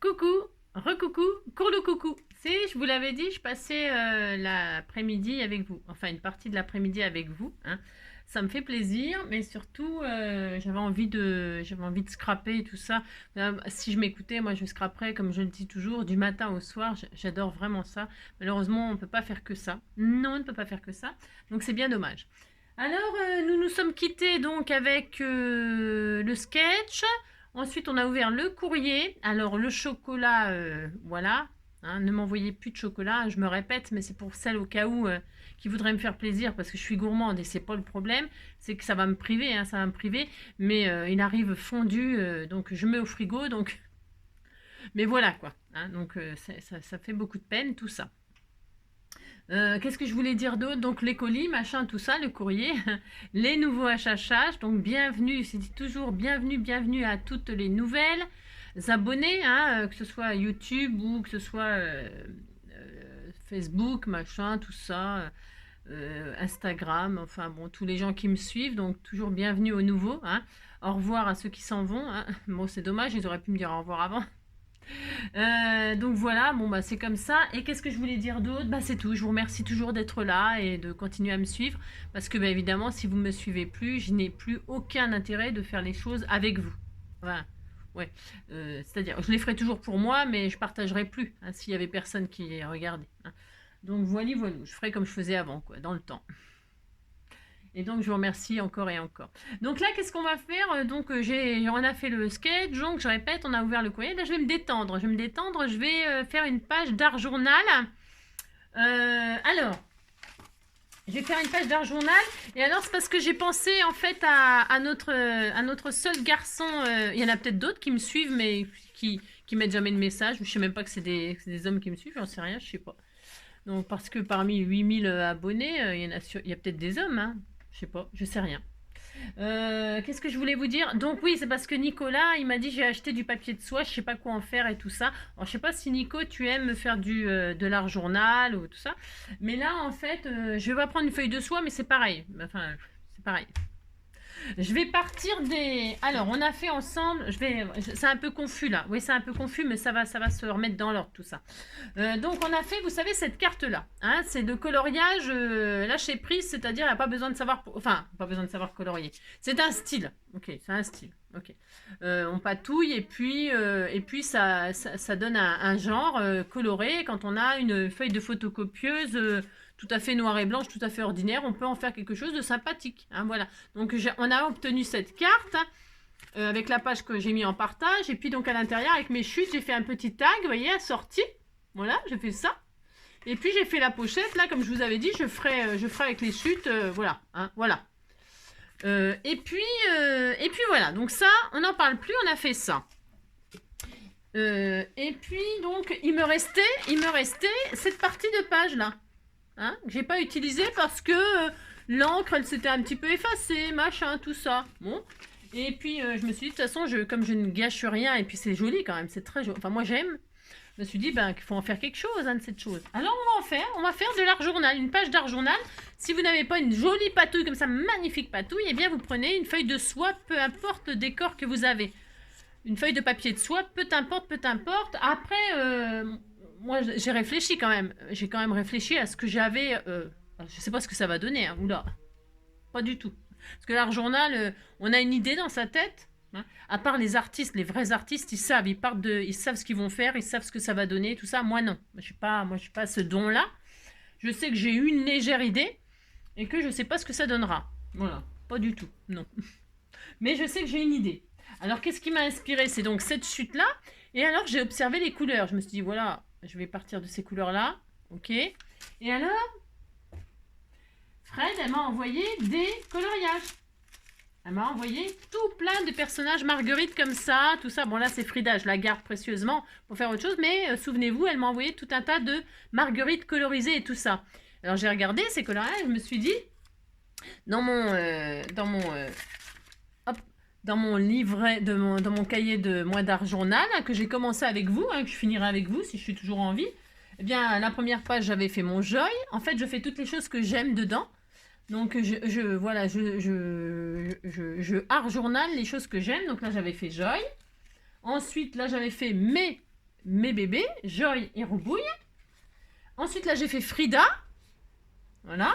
Coucou, recoucou, courle coucou. C'est, je vous l'avais dit, je passais l'après-midi avec vous, enfin une partie de l'après-midi avec vous, hein. Ça me fait plaisir, mais surtout j'avais envie de scraper et tout ça. Si je m'écoutais, moi je scraperais, comme je le dis toujours, du matin au soir. J'adore vraiment ça. Malheureusement, on ne peut pas faire que ça. Non, on ne peut pas faire que ça. Donc c'est bien dommage. Alors, nous nous sommes quittés donc avec le sketch. Ensuite, on a ouvert le courrier. Alors, le chocolat, voilà. Hein, ne m'envoyez plus de chocolat. Je me répète, mais c'est pour celle au cas où qui voudrait me faire plaisir parce que je suis gourmande et c'est pas le problème. C'est que ça va me priver, hein, ça va me priver. Mais il arrive fondu, donc je mets au frigo. Donc, mais voilà quoi. Hein, donc, ça fait beaucoup de peine tout ça. Qu'est-ce que je voulais dire d'autre? Donc les colis, machin, tout ça, le courrier, les nouveaux HHH. Donc bienvenue, c'est toujours bienvenue, bienvenue à toutes les nouvelles abonnés, hein, que ce soit YouTube ou que ce soit Facebook, machin, tout ça, Instagram, enfin bon, tous les gens qui me suivent. Donc toujours bienvenue aux nouveaux. Hein. Au revoir à ceux qui s'en vont. Hein. Bon, c'est dommage, ils auraient pu me dire au revoir avant. Donc voilà, bon bah c'est comme ça. Et qu'est-ce que je voulais dire d'autre? Bah c'est tout. Je vous remercie toujours d'être là et de continuer à me suivre. Parce que bah, évidemment, si vous ne me suivez plus, je n'ai plus aucun intérêt de faire les choses avec vous. Voilà. Ouais. C'est-à-dire, je les ferai toujours pour moi, mais je partagerai plus hein, s'il y avait personne qui les regardait. Hein. Donc voilà, voilà. Je ferai comme je faisais avant, quoi, dans le temps. Et donc, je vous remercie encore et encore. Donc là, qu'est-ce qu'on va faire? Donc, on a fait le sketch. Donc, je répète, on a ouvert le courrier. Là, je vais me détendre. Je vais me détendre. Je vais faire une page d'art journal. Alors, je vais faire une page d'art journal. Et alors, c'est parce que j'ai pensé, en fait, à notre seul garçon. Il y en a peut-être d'autres qui me suivent, mais qui mettent jamais de message. Je sais même pas que c'est des hommes qui me suivent. J'en sais rien, je sais pas. Donc, parce que parmi 8000 abonnés, il y a peut-être des hommes, hein. Je sais pas, je sais rien. Qu'est-ce que je voulais vous dire? Donc oui, c'est parce que Nicolas, il m'a dit j'ai acheté du papier de soie, je sais pas quoi en faire et tout ça. Alors je sais pas si Nico, tu aimes faire de l'art journal ou tout ça. Mais là, en fait, je vais pas prendre une feuille de soie, mais c'est pareil. Enfin, c'est pareil. Je vais partir des... Alors, on a fait ensemble... C'est un peu confus, là. Oui, c'est un peu confus, mais ça va se remettre dans l'ordre, tout ça. Donc, on a fait, vous savez, cette carte-là. Hein, c'est de coloriage lâcher prise, c'est-à-dire, il n'y a pas besoin de savoir... Enfin, pas besoin de savoir colorier. C'est un style. Ok, c'est un style. Ok. On patouille et puis ça donne un genre coloré. Quand on a une feuille de photocopieuse... tout à fait noir et blanche, tout à fait ordinaire, on peut en faire quelque chose de sympathique. Hein, voilà. Donc on a obtenu cette carte avec la page que j'ai mis en partage. Et puis donc à l'intérieur, avec mes chutes, j'ai fait un petit tag, vous voyez, assorti. Voilà, j'ai fait ça. Et puis j'ai fait la pochette, là, comme je vous avais dit, je ferai avec les chutes, voilà. Hein, voilà. Et puis voilà, donc ça, on n'en parle plus, on a fait ça. Et puis donc, il me restait cette partie de page là. Hein, que j'ai pas utilisé parce que l'encre elle s'était un petit peu effacée, machin, tout ça. Bon. Et puis je me suis dit, de toute façon, comme je ne gâche rien, et puis c'est joli quand même, c'est très joli. Enfin, moi j'aime. Je me suis dit qu'il faut en faire quelque chose hein, de cette chose. Alors on va faire de l'art journal, une page d'art journal. Si vous n'avez pas une jolie patouille comme ça, magnifique patouille, eh bien vous prenez une feuille de soie, peu importe le décor que vous avez. Une feuille de papier de soie, peu importe. Après, moi, j'ai réfléchi quand même. J'ai quand même réfléchi à ce que j'avais. Je sais pas ce que ça va donner. Hein, oula, pas du tout. Parce que l'art journal, on a une idée dans sa tête. Hein, à part les artistes, les vrais artistes, ils savent. Ils savent ce qu'ils vont faire. Ils savent ce que ça va donner. Tout ça. Moi non. Je suis pas ce don-là. Je sais que j'ai eu une légère idée et que je sais pas ce que ça donnera. Voilà. Pas du tout. Non. Mais je sais que j'ai une idée. Alors, qu'est-ce qui m'a inspiré? C'est donc cette chute-là. Et alors, j'ai observé les couleurs. Je me suis dit, voilà, je vais partir de ces couleurs-là. Ok. Et alors, Fred, elle m'a envoyé des coloriages. Elle m'a envoyé tout plein de personnages Marguerite comme ça, tout ça. Bon, là, c'est Frida, je la garde précieusement pour faire autre chose. Mais souvenez-vous, elle m'a envoyé tout un tas de Marguerite colorisées et tout ça. Alors, j'ai regardé ces coloriages. Je me suis dit, dans mon livret, dans mon cahier de moi d'art journal, hein, que j'ai commencé avec vous, hein, que je finirai avec vous si je suis toujours en vie, eh bien, la première page, j'avais fait mon joy. En fait, je fais toutes les choses que j'aime dedans. Donc, je art journal les choses que j'aime. Donc là, j'avais fait joy. Ensuite, là, j'avais fait mes mes bébés, Joy et Roubouille. Ensuite, là, j'ai fait Frida. Voilà.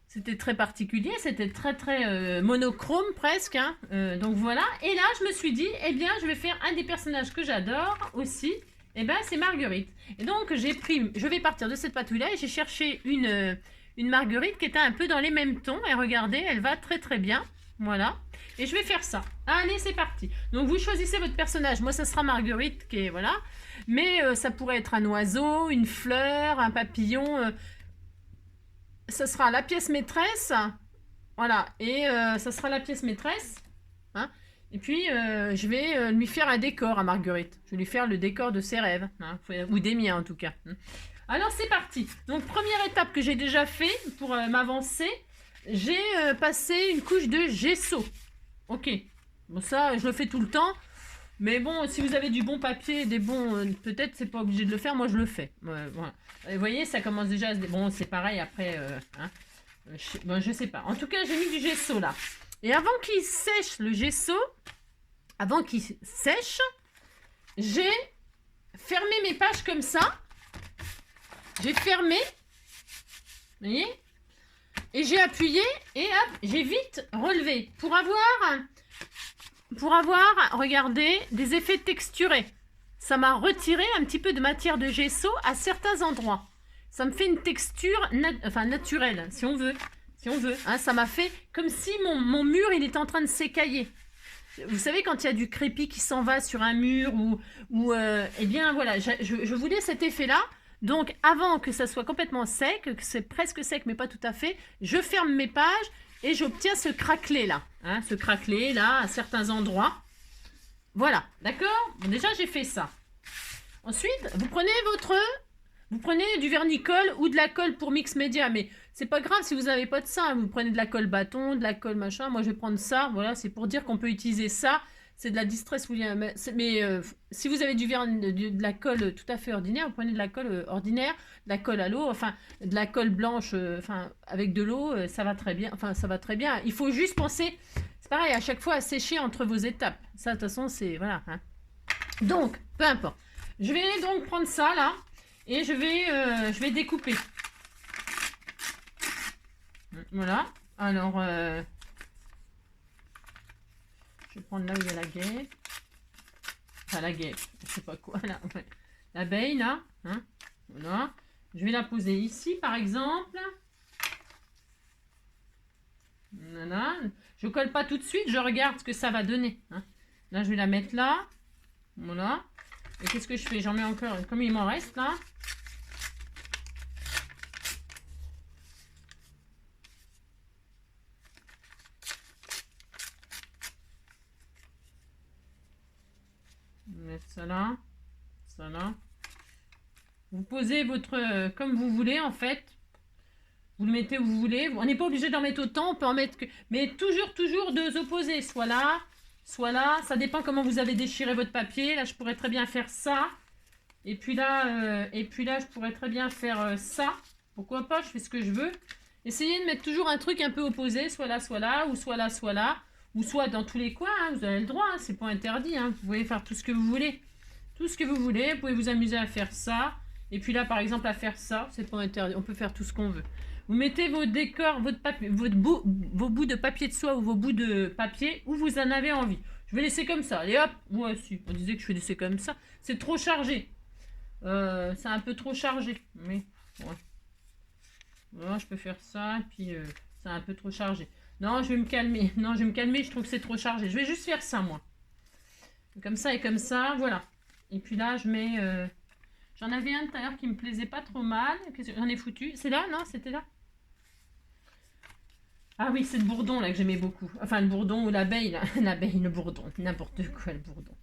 C'était très particulier, c'était très monochrome presque. Hein. Donc voilà. Et là, je me suis dit, eh bien, je vais faire un des personnages que j'adore aussi. Eh bien, c'est Marguerite. Et donc, je vais partir de cette patouille-là et j'ai cherché une Marguerite qui était un peu dans les mêmes tons. Et regardez, elle va très très bien. Voilà. Et je vais faire ça. Allez, c'est parti. Donc, vous choisissez votre personnage. Moi, ça sera Marguerite, qui est, voilà. Mais ça pourrait être un oiseau, une fleur, un papillon. Ça sera la pièce maîtresse. Voilà. Et ça sera la pièce maîtresse. Hein. Et puis, je vais lui faire un décor à Marguerite. Je vais lui faire le décor de ses rêves. Hein. Ou des miens, en tout cas. Alors, c'est parti. Donc, première étape que j'ai déjà fait pour m'avancer. J'ai passé une couche de gesso. Ok. Bon, ça, je le fais tout le temps. Mais bon, si vous avez du bon papier, des bons... peut-être c'est pas obligé de le faire, moi je le fais. Voilà. Vous voyez, ça commence déjà à se... Bon, c'est pareil après... hein. Bon, je sais pas. En tout cas, j'ai mis du gesso là. Et avant qu'il sèche le gesso, avant qu'il sèche, j'ai fermé mes pages comme ça. J'ai fermé. Vous voyez? Et j'ai appuyé et hop, j'ai vite relevé pour avoir, regardez, des effets texturés. Ça m'a retiré un petit peu de matière de gesso à certains endroits. Ça me fait une texture naturelle, si on veut. Si on veut. Hein, ça m'a fait comme si mon mur, il était en train de s'écailler. Vous savez, quand il y a du crépi qui s'en va sur un mur, eh bien, voilà, je voulais cet effet-là. Donc, avant que ça soit complètement sec, que c'est presque sec, mais pas tout à fait, je ferme mes pages et j'obtiens ce craquelé-là. Hein, ce craquelé-là, à certains endroits. Voilà, d'accord? Bon, déjà, j'ai fait ça. Ensuite, vous prenez du vernis-colle ou de la colle pour mix média, mais c'est pas grave si vous n'avez pas de ça. Hein. Vous prenez de la colle bâton, de la colle machin. Moi, je vais prendre ça. Voilà, c'est pour dire qu'on peut utiliser ça. C'est de la distress. Mais si vous avez de la colle tout à fait ordinaire, vous prenez de la colle ordinaire, de la colle à l'eau, enfin, de la colle blanche, avec de l'eau, ça va très bien. Enfin, ça va très bien. Il faut juste penser, c'est pareil, à chaque fois à sécher entre vos étapes. Ça, de toute façon, c'est, voilà. Hein. Donc, peu importe. Je vais donc prendre ça, là, et je vais découper. Voilà. Alors, je vais prendre là où il y a la guêpe. Enfin, la guêpe, je sais pas quoi, là. Ouais. L'abeille, là. Hein, voilà. Je vais la poser ici, par exemple. Voilà. Je colle pas tout de suite, je regarde ce que ça va donner. Hein. Là, je vais la mettre là. Voilà. Et qu'est-ce que je fais? J'en mets encore, comme il m'en reste, là. Mettre ça là, ça là. Vous posez votre comme vous voulez en fait. Vous le mettez où vous voulez. On n'est pas obligé d'en mettre autant. On peut en mettre que, mais toujours deux opposés. Soit là, soit là. Ça dépend comment vous avez déchiré votre papier. Là, je pourrais très bien faire ça. Et puis là, je pourrais très bien faire ça. Pourquoi pas? Je fais ce que je veux. Essayez de mettre toujours un truc un peu opposé, soit là, ou soit là. Ou soit dans tous les coins, hein, vous avez le droit, hein, c'est pas interdit. Hein, vous pouvez faire tout ce que vous voulez. Tout ce que vous voulez, vous pouvez vous amuser à faire ça. Et puis là, par exemple, à faire ça, c'est pas interdit. On peut faire tout ce qu'on veut. Vous mettez vos décors, vos bouts de papier de soie ou vos bouts de papier où vous en avez envie. Je vais laisser comme ça. Allez hop, moi aussi. On disait que je vais laisser comme ça. C'est trop chargé. C'est un peu trop chargé. Mais ouais. Voilà, je peux faire ça. Et puis c'est un peu trop chargé. Non, je vais me calmer. Non, je vais me calmer. Je trouve que c'est trop chargé. Je vais juste faire ça, moi. Comme ça et comme ça. Voilà. Et puis là, je mets... J'en avais un tout à l'heure qui me plaisait pas trop mal. J'en ai foutu. C'est là? Non, c'était là. Ah oui, c'est le bourdon là que j'aimais beaucoup. Enfin, le bourdon ou l'abeille, là. L'abeille, le bourdon. N'importe quoi, le bourdon.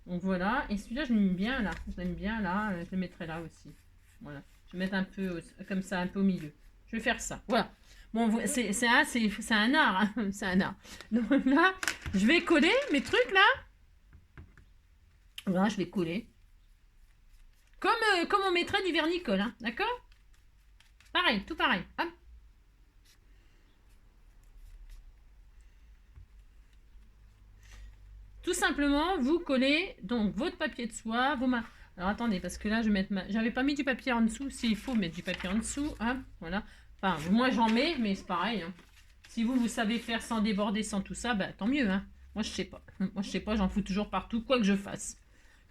Donc voilà. Et celui-là, je l'aime bien là. Je l'aime bien là. Je le mettrai là aussi. Voilà. Je vais mettre un peu comme ça, un peu au milieu. Je vais faire ça. Voilà. Bon, c'est un art. Hein. C'est un art. Donc là, je vais coller mes trucs là. Voilà, je vais coller. Comme on mettrait du vernis-colle. Hein. D'accord? Pareil, tout pareil. Hop. Tout simplement, vous collez donc votre papier de soie, vos mains. Alors attendez, parce que là, je vais mettre j'avais pas mis du papier en dessous. S'il faut mettre du papier en dessous, hein, voilà. Enfin, moi j'en mets, mais c'est pareil. Hein. Si vous savez faire sans déborder, sans tout ça, bah tant mieux. Hein. Moi je sais pas. Moi je sais pas, j'en fous toujours partout, quoi que je fasse.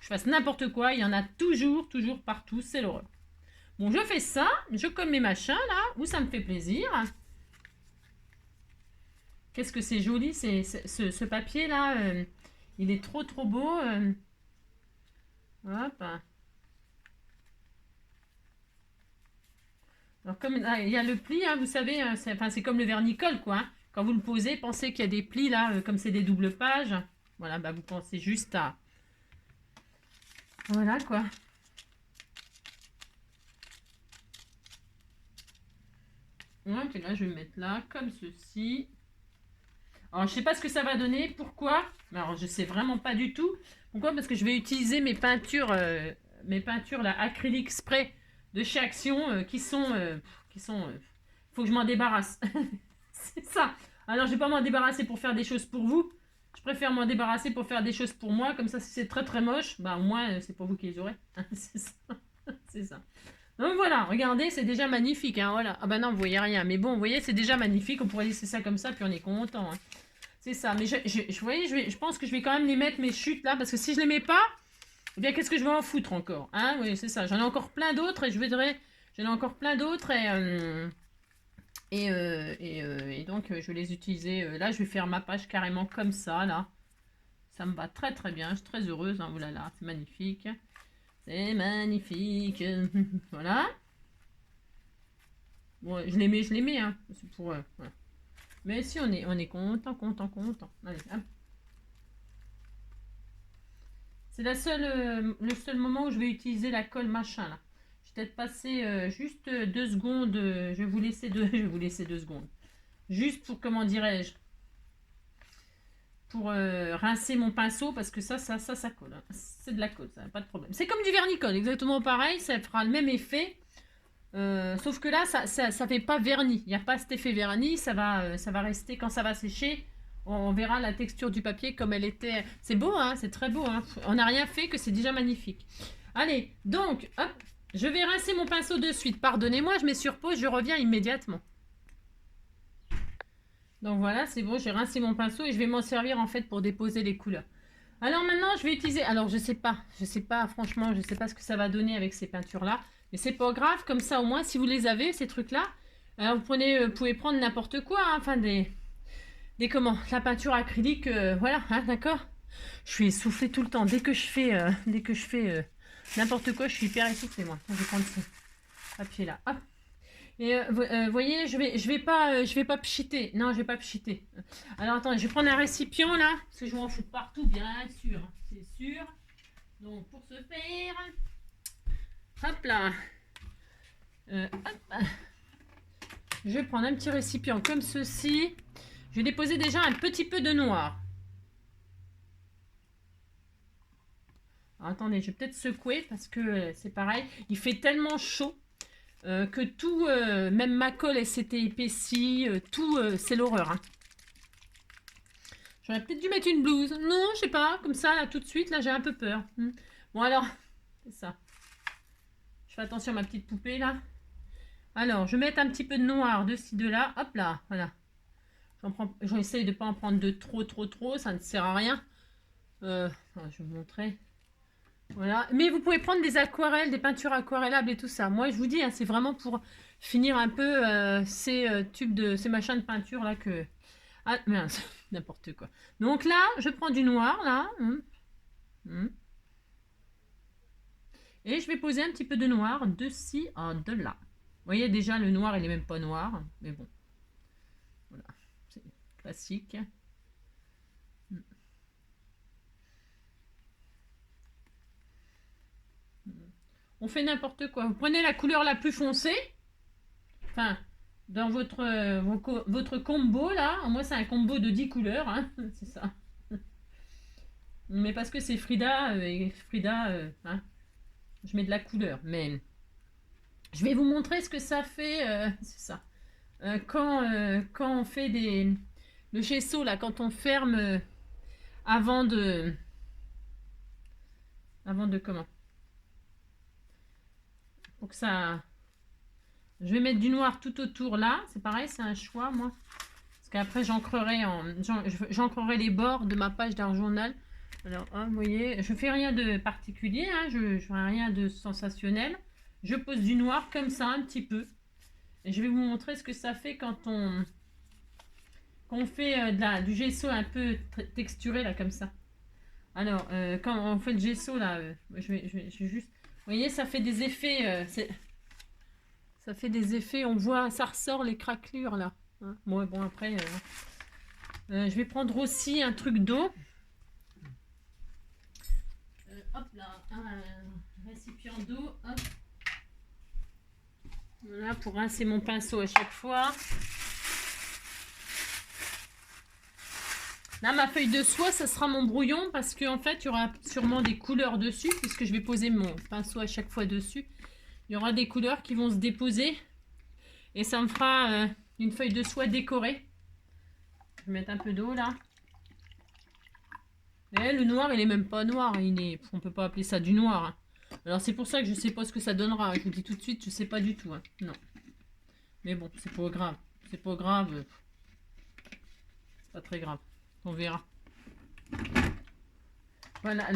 Je fasse n'importe quoi, il y en a toujours partout, c'est l'horreur. Bon, je fais ça, je colle mes machins là, où ça me fait plaisir. Qu'est-ce que c'est joli, ce papier là. Il est trop beau. Hop. Alors comme il y a le pli, hein, vous savez, c'est comme le vernicole quoi. Hein. Quand vous le posez, pensez qu'il y a des plis là, comme c'est des doubles pages. Voilà, bah vous pensez juste à... Voilà quoi. Ouais, puis là je vais mettre là, comme ceci. Alors je sais pas ce que ça va donner, pourquoi? Alors je sais vraiment pas du tout. Pourquoi? Parce que je vais utiliser mes peintures là, acrylique spray de chez Action faut que je m'en débarrasse. C'est ça. Alors je vais pas m'en débarrasser pour faire des choses pour vous. Je préfère m'en débarrasser pour faire des choses pour moi. Comme ça, si c'est très moche, bah au moins c'est pour vous qui les aurez. C'est ça. C'est ça. Donc voilà, regardez, c'est déjà magnifique. Hein, voilà. Ah bah non, vous voyez rien. Mais bon, vous voyez, c'est déjà magnifique. On pourrait laisser ça comme ça, puis on est content. Hein. C'est ça. Mais je pense que je vais quand même les mettre, mes chutes là. Parce que si je les mets pas, eh bien qu'est-ce que je vais en foutre encore? Hein, oui, c'est ça. J'en ai encore plein d'autres et j'en ai encore plein d'autres et donc je vais les utiliser. Là, je vais faire ma page carrément comme ça là. Ça me va très bien. Je suis très heureuse. Hein, oulala, c'est magnifique. C'est magnifique. Voilà. Bon, je les mets, hein. C'est pour... voilà. Mais si, on est content. Allez, hop. C'est le seul moment où je vais utiliser la colle machin, là. Je vais peut-être passer juste 2 secondes. Je vais vous laisser 2 secondes. Juste pour, comment dirais-je, pour rincer mon pinceau, parce que ça colle. Hein. C'est de la colle, ça, pas de problème. C'est comme du vernicole, exactement pareil, ça fera le même effet. Sauf que là, ça fait pas vernis. Il n'y a pas cet effet vernis, ça va rester, quand ça va sécher, on verra la texture du papier comme elle était. C'est beau, hein, c'est très beau. Hein. On n'a rien fait que c'est déjà magnifique. Allez, donc, hop, je vais rincer mon pinceau de suite. Pardonnez-moi, je mets sur pause, je reviens immédiatement. Donc voilà, c'est bon, j'ai rincé mon pinceau et je vais m'en servir en fait pour déposer les couleurs. Alors maintenant, je vais utiliser... Alors je sais pas, franchement, je sais pas ce que ça va donner avec ces peintures-là. Mais c'est pas grave, comme ça au moins, si vous les avez, ces trucs-là, vous pouvez prendre n'importe quoi, hein, enfin comment, la peinture acrylique, voilà, hein, d'accord. Je suis essoufflée tout le temps. Dès que je fais n'importe quoi, je suis hyper essoufflée, moi. Je vais prendre ce papier-là, hop. Et vous voyez, je vais pas pchiter. Non, je vais pas pchiter. Alors attendez, je vais prendre un récipient là, parce que je vais en foutre partout, bien sûr. C'est sûr. Donc pour ce faire, hop là. Hop. Je vais prendre un petit récipient comme ceci. Je vais déposer déjà un petit peu de noir. Alors, attendez, je vais peut-être secouer parce que c'est pareil. Il fait tellement chaud. Que tout, même ma colle, elle s'était épaissie, tout, c'est l'horreur. Hein. J'aurais peut-être dû mettre une blouse. Non, je sais pas, comme ça, là, tout de suite, là, j'ai un peu peur. Bon, alors, c'est ça. Je fais attention à ma petite poupée, là. Alors, je vais mettre un petit peu de noir de ci, de là. Hop là, voilà. J'essaye de ne pas en prendre de trop, ça ne sert à rien. Je vais vous montrer. Voilà, mais vous pouvez prendre des aquarelles, des peintures aquarellables et tout ça. Moi, je vous dis, hein, c'est vraiment pour finir un peu ces machins de peinture là que... Ah, mince, n'importe quoi. Donc là, je prends du noir, là. Et je vais poser un petit peu de noir de ci à de là. Vous voyez, déjà, le noir, il est même pas noir. Mais bon, voilà, c'est classique. On fait n'importe quoi. Vous prenez la couleur la plus foncée. Enfin, dans votre combo, là. Moi, c'est un combo de 10 couleurs. Hein, c'est ça. Mais parce que c'est Frida. Hein, je mets de la couleur. Mais je vais vous montrer ce que ça fait. C'est ça. Quand on fait le gesso, là, quand on ferme avant de... comment? Pour que ça... Je vais mettre du noir tout autour là. C'est pareil, c'est un choix, moi. Parce qu'après, j'ancrerai les bords de ma page d'art journal. Alors, hein, vous voyez, je fais rien de particulier, hein, je fais rien de sensationnel. Je pose du noir comme ça, un petit peu. Et je vais vous montrer ce que ça fait quand on fait du gesso un peu texturé, là, comme ça. Alors, quand on fait le gesso, là, je vais juste... Vous voyez, ça fait des effets... ça fait des effets, on voit, ça ressort les craquelures, là. Hein. Bon, après... je vais prendre aussi un truc d'eau. Hop là, un récipient d'eau, hop. Voilà, pour rincer mon pinceau à chaque fois. Là, ma feuille de soie, ça sera mon brouillon parce qu'en fait, il y aura sûrement des couleurs dessus puisque je vais poser mon pinceau à chaque fois dessus. Il y aura des couleurs qui vont se déposer et ça me fera une feuille de soie décorée. Je vais mettre un peu d'eau là. Et le noir, il est même pas noir. On peut pas appeler ça du noir. Hein. Alors, c'est pour ça que je sais pas ce que ça donnera. Je vous dis tout de suite, je sais pas du tout. Hein. Non. Mais bon, c'est pas grave. C'est pas grave. C'est pas très grave. On verra. Voilà,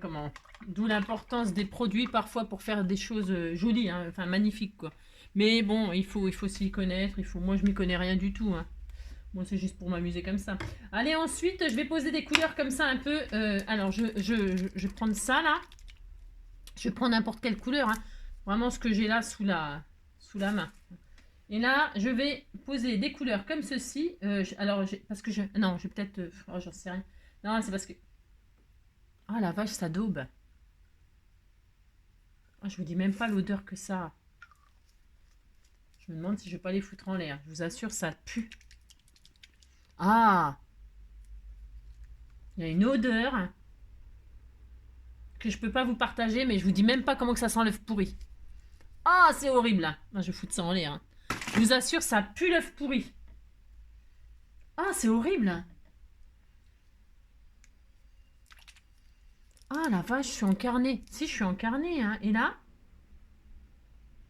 comment. D'où l'importance des produits parfois pour faire des choses jolies, hein, enfin magnifiques quoi. Mais bon, il faut s'y connaître. Moi, je m'y connais rien du tout. Hein. Moi, c'est juste pour m'amuser comme ça. Allez, ensuite, je vais poser des couleurs comme ça un peu. Alors, je vais prendre ça là. Je vais prendre n'importe quelle couleur. Hein. Vraiment ce que j'ai là sous la main. Et là, je vais poser des couleurs comme ceci. Parce que je... Non, je vais peut-être... oh, j'en sais rien. Non, c'est parce que... Ah, la vache, ça daube. Oh, je vous dis même pas l'odeur que ça a. Je me demande si je vais pas les foutre en l'air. Je vous assure, ça pue. Ah! Il y a une odeur que je peux pas vous partager, mais je vous dis même pas comment que ça sent l'œuf pourri. Ah, c'est horrible, là. Ah, je vais foutre ça en l'air. Hein. Je vous assure, ça pue l'œuf pourri. Ah, c'est horrible. Ah, la vache, je suis en carnet. Si, je suis en carnet, hein. Et là?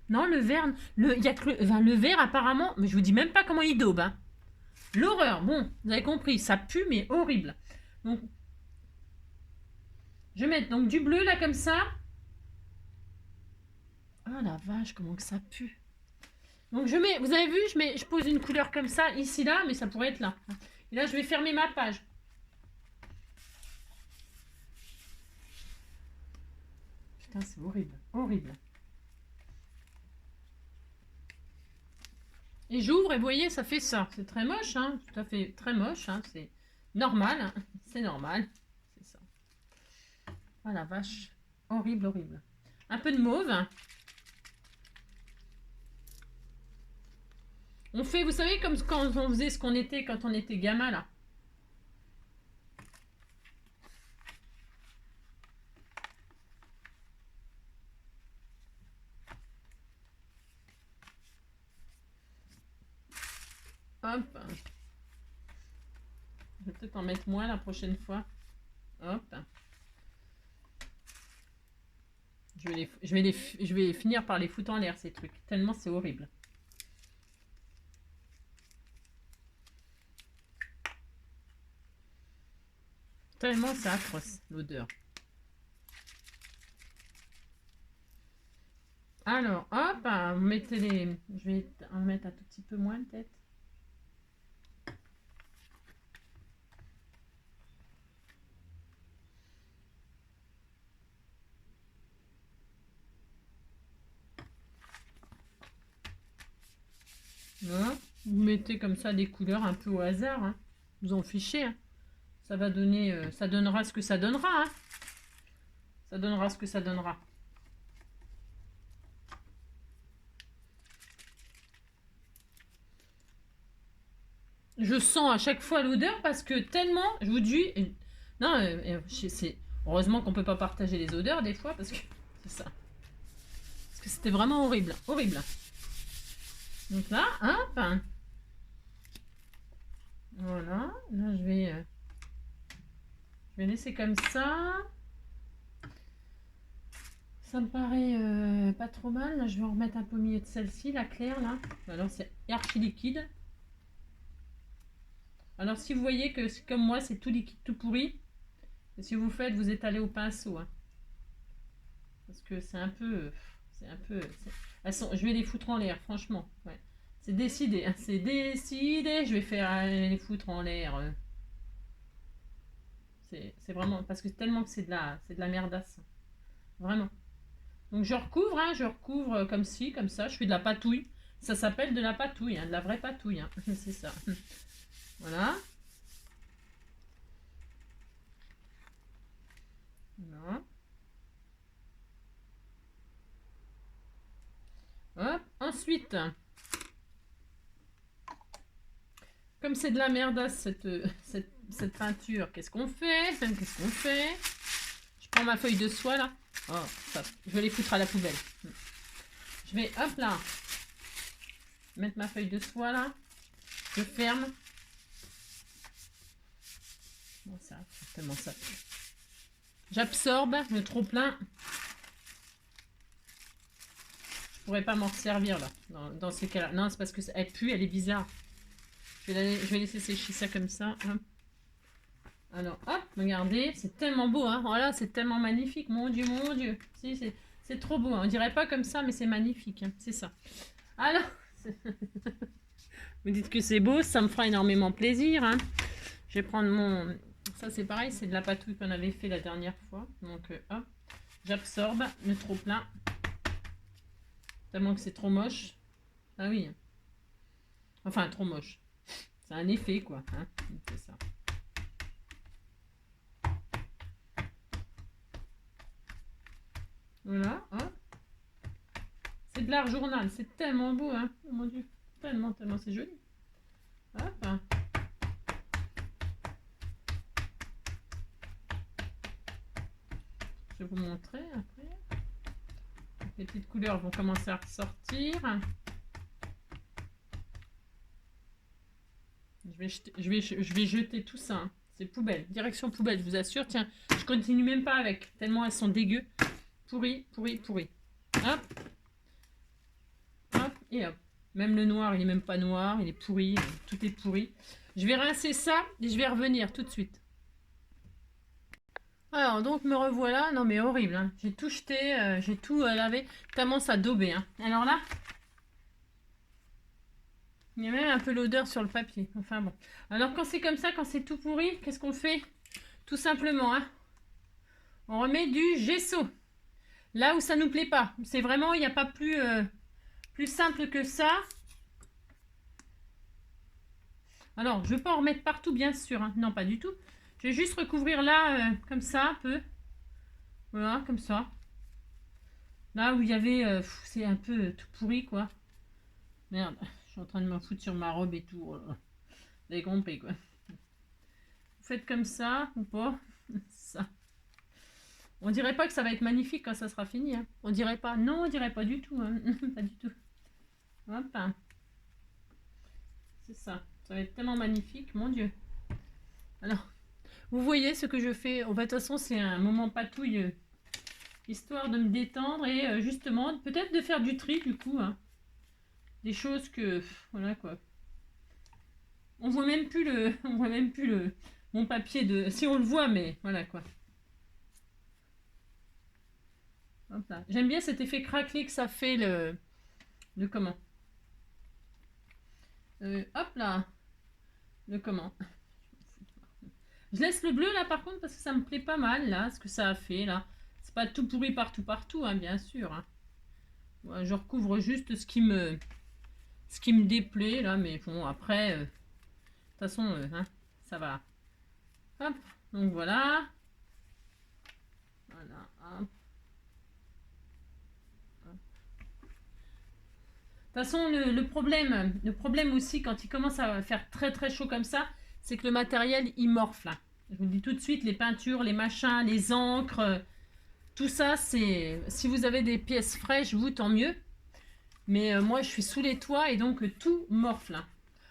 Non, le vert... Il y a que le vert, apparemment... Mais je vous dis même pas comment il daube, hein. L'horreur. Bon, vous avez compris. Ça pue, mais horrible. Donc, je vais mettre donc du bleu, là, comme ça. Ah, la vache, comment que ça pue. Donc, je mets... Vous avez vu, je pose une couleur comme ça, ici, là, mais ça pourrait être là. Et là, je vais fermer ma page. Putain, c'est horrible. Horrible. Et j'ouvre et vous voyez, ça fait ça. C'est très moche, hein. Tout à fait très moche, hein. C'est normal, hein. C'est normal. C'est ça. Ah la vache. Horrible, horrible. Un peu de mauve. On fait, vous savez, comme quand on faisait ce qu'on était quand on était gamin, là. Hop. Je vais peut-être en mettre moins la prochaine fois. Hop. Je vais finir par les foutre en l'air, ces trucs. Tellement c'est horrible. Tellement c'est atroce, l'odeur. Alors, hop, vous mettez les... Je vais en mettre un tout petit peu moins, peut-être. Voilà. Vous mettez comme ça des couleurs un peu au hasard. Hein. Vous en fichez. Hein. Ça va donner... ça donnera ce que ça donnera. Hein. Ça donnera ce que ça donnera. Je sens à chaque fois l'odeur parce que tellement, je vous dis... Non, c'est... Heureusement qu'on peut pas partager les odeurs des fois parce que c'est ça. Parce que c'était vraiment horrible. Horrible. Donc là, hop. Voilà. Là, je vais Je vais laisser comme ça. Ça me paraît pas trop mal. Là, je vais en remettre un peu au milieu de celle-ci, la claire là. Alors c'est archi liquide. Alors si vous voyez que comme moi c'est tout liquide, tout pourri, si vous faites, vous étalez au pinceau. Hein. Parce que c'est un peu... je vais les foutre en l'air, franchement. Ouais. C'est décidé, hein, c'est décidé. Je vais faire les foutre en l'air. C'est vraiment... Parce que tellement que c'est de la merdasse. Vraiment. Donc je recouvre, hein, je recouvre comme ci, comme ça. Je fais de la patouille. Ça s'appelle de la patouille, hein, de la vraie patouille. Hein. C'est ça. Voilà. Voilà. Hop. Ensuite, comme c'est de la merdasse cette peinture, qu'est-ce qu'on fait? Qu'est-ce qu'on fait? Je prends ma feuille de soie là. Oh, ça, je vais les foutre à la poubelle. Je vais, hop là, mettre ma feuille de soie là. Je ferme. Bon, ça, tellement ça. J'absorbe le trop plein. Je pourrais pas m'en servir là, dans ces cas-là. Non, c'est parce que elle pue, elle est bizarre. Je vais laisser sécher ça comme ça. Hein. Alors, hop, regardez, c'est tellement beau, hein. Voilà, c'est tellement magnifique, mon Dieu, mon Dieu. Si, c'est trop beau, hein. On dirait pas comme ça, mais c'est magnifique, hein. C'est ça. Alors, vous dites que c'est beau, ça me fera énormément plaisir, hein. Je vais prendre mon... Ça, c'est pareil, c'est de la patouille qu'on avait fait la dernière fois. Donc, hop, j'absorbe le trop plein. Tellement que c'est trop moche. Ah oui. Enfin, trop moche. C'est un effet, quoi. Hein. C'est ça. Voilà. Hop. C'est de l'art journal. C'est tellement beau, hein. Oh mon Dieu. Tellement, tellement, c'est joli. Hop. Je vais vous montrer après. Les petites couleurs vont commencer à ressortir. Je vais jeter tout ça. Hein. C'est poubelle. Direction poubelle, je vous assure. Tiens, je continue même pas avec. Tellement elles sont dégueu. Pourri, pourri, pourri. Hop. Hop et hop. Même le noir, il est même pas noir. Il est pourri. Tout est pourri. Je vais rincer ça et je vais revenir tout de suite. Alors, donc me revoilà. Non mais horrible. Hein. J'ai tout jeté. J'ai tout lavé. Tellement ça daubait. Hein. Alors là... Il y a même un peu l'odeur sur le papier. Enfin bon. Alors quand c'est comme ça, quand c'est tout pourri, qu'est-ce qu'on fait? Tout simplement, hein, on remet du gesso. Là où ça nous plaît pas. C'est vraiment, il n'y a pas plus simple que ça. Alors, je ne vais pas en remettre partout, bien sûr. Hein. Non, pas du tout. Je vais juste recouvrir là, comme ça, un peu. Voilà, comme ça. Là où il y avait... c'est un peu tout pourri, quoi. Merde. Je suis en train de me foutre sur ma robe et tout. Vous avez compris, quoi. Vous faites comme ça ou pas? Ça. On dirait pas que ça va être magnifique quand ça sera fini. Hein. On dirait pas. Non, on dirait pas du tout. Hein. Pas du tout. Hop. C'est ça. Ça va être tellement magnifique, mon Dieu. Alors, vous voyez ce que je fais. De toute façon, c'est un moment patouille. Histoire de me détendre et justement, peut-être de faire du tri, du coup. Hein. Des choses que... Voilà, quoi. On voit même plus mon papier de... Si on le voit, mais voilà, quoi. J'aime bien cet effet craquelé que ça fait le comment. Hop là. Le comment. Je laisse le bleu là par contre parce que ça me plaît pas mal là, ce que ça a fait là. C'est pas tout pourri partout, hein, bien sûr. Hein. Ouais, je recouvre juste ce qui me déplaît là, mais bon après, de toute façon, hein, ça va. Hop, donc voilà. Voilà, hop. De toute façon, le problème aussi, quand il commence à faire très très chaud comme ça, c'est que le matériel, il morfle. Là. Je vous le dis tout de suite, les peintures, les machins, les encres, tout ça, c'est... Si vous avez des pièces fraîches, vous, tant mieux. Mais moi, je suis sous les toits et donc tout morfle. Là.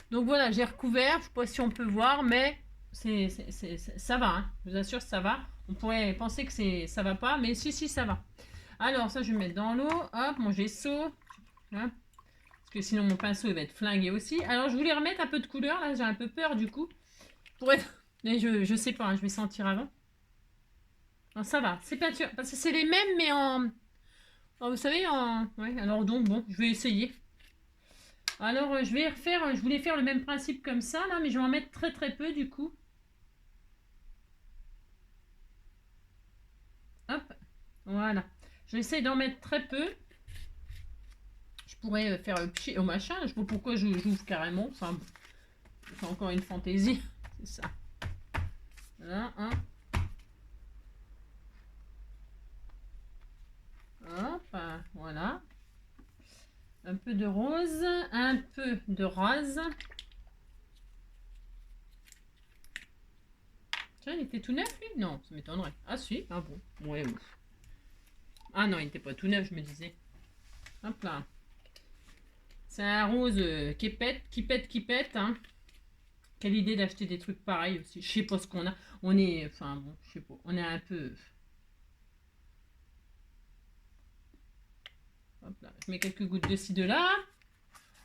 Donc voilà, j'ai recouvert, je ne sais pas si on peut voir, mais ça va, hein. Je vous assure, ça va. On pourrait penser que ça va pas, mais si, ça va. Alors, ça, je vais mettre dans l'eau. Hop, mon gesso. Hein, parce que sinon, mon pinceau, il va être flingué aussi. Alors, je voulais remettre un peu de couleur. Là, j'ai un peu peur, du coup. Pour être... Mais je sais pas, hein, je vais sentir avant. Non, ça va. C'est peinture. Parce que c'est les mêmes, mais vous savez, Ouais, alors donc, bon, je vais essayer. Alors, je vais refaire... Je voulais faire le même principe comme ça, là, mais je vais en mettre très, très peu, du coup. Hop, voilà. Je vais essayer d'en mettre très peu. Je pourrais faire le pied au machin. Je sais pas pourquoi j'ouvre carrément. Enfin, c'est encore une fantaisie. C'est ça. Voilà, hein. Hop, voilà. Un peu de rose, un peu de rose. Tiens, il était tout neuf, lui? Non, ça m'étonnerait. Ah si, ah bon. Ouais, ouais. Ah non, il n'était pas tout neuf, je me disais. Hop là. C'est un rose qui pète, hein. Quelle idée d'acheter des trucs pareils aussi. Je sais pas ce qu'on a. On est, enfin bon, je sais pas. On est un peu... Hop là, je mets quelques gouttes de ci, de là.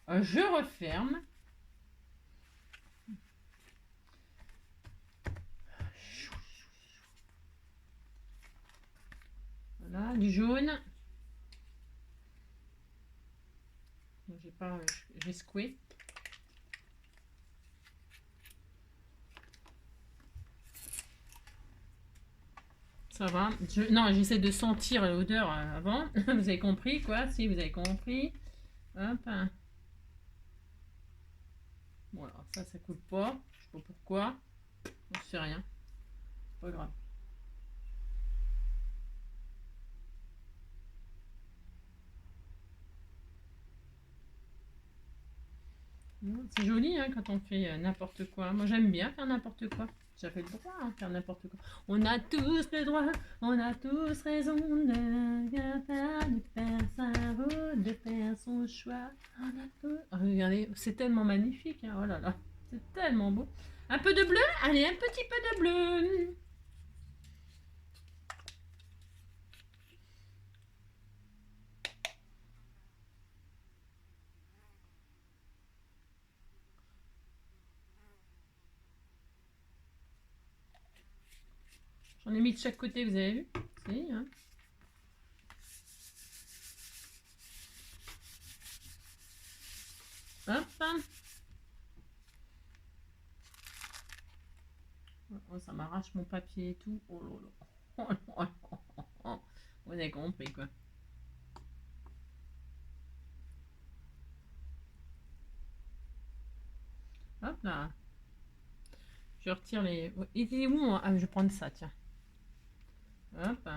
Je referme. Voilà, du jaune. J'ai pas, j'ai secoué. Ça va. Non, j'essaie de sentir l'odeur avant. Vous avez compris, quoi? Si, vous avez compris. Hop. Voilà, ça coule pas. Je sais pas pourquoi. Je sais rien. Pas grave. C'est joli, hein, quand on fait n'importe quoi. Moi, j'aime bien faire n'importe quoi. J'avais le droit de faire n'importe quoi. On a tous le droit, on a tous raison de faire sa route, de faire son choix. On a tous... Oh, regardez, c'est tellement magnifique, hein. Oh là là, c'est tellement beau. Un peu de bleu? Allez, un petit peu de bleu. J'en ai mis de chaque côté, vous avez vu? Si, hein. Hop. Oh, ça m'arrache mon papier et tout. Oh là là. Vous avez compris, quoi. Hop là. Je retire les... Il est où, hein? Ah, je vais prendre ça, tiens. Hop.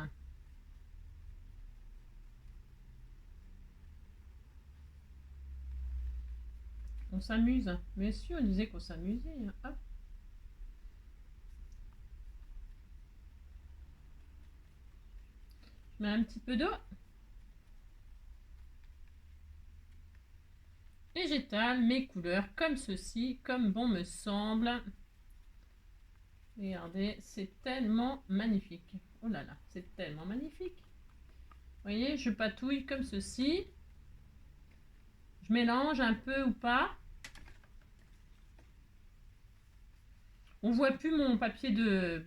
On s'amuse. Bien sûr, on disait qu'on s'amusait. Hop. Je mets un petit peu d'eau. Et j'étale mes couleurs comme ceci, comme bon me semble. Regardez, c'est tellement magnifique. Oh là là, c'est tellement magnifique. Vous voyez, je patouille comme ceci. Je mélange un peu ou pas. On voit plus mon papier de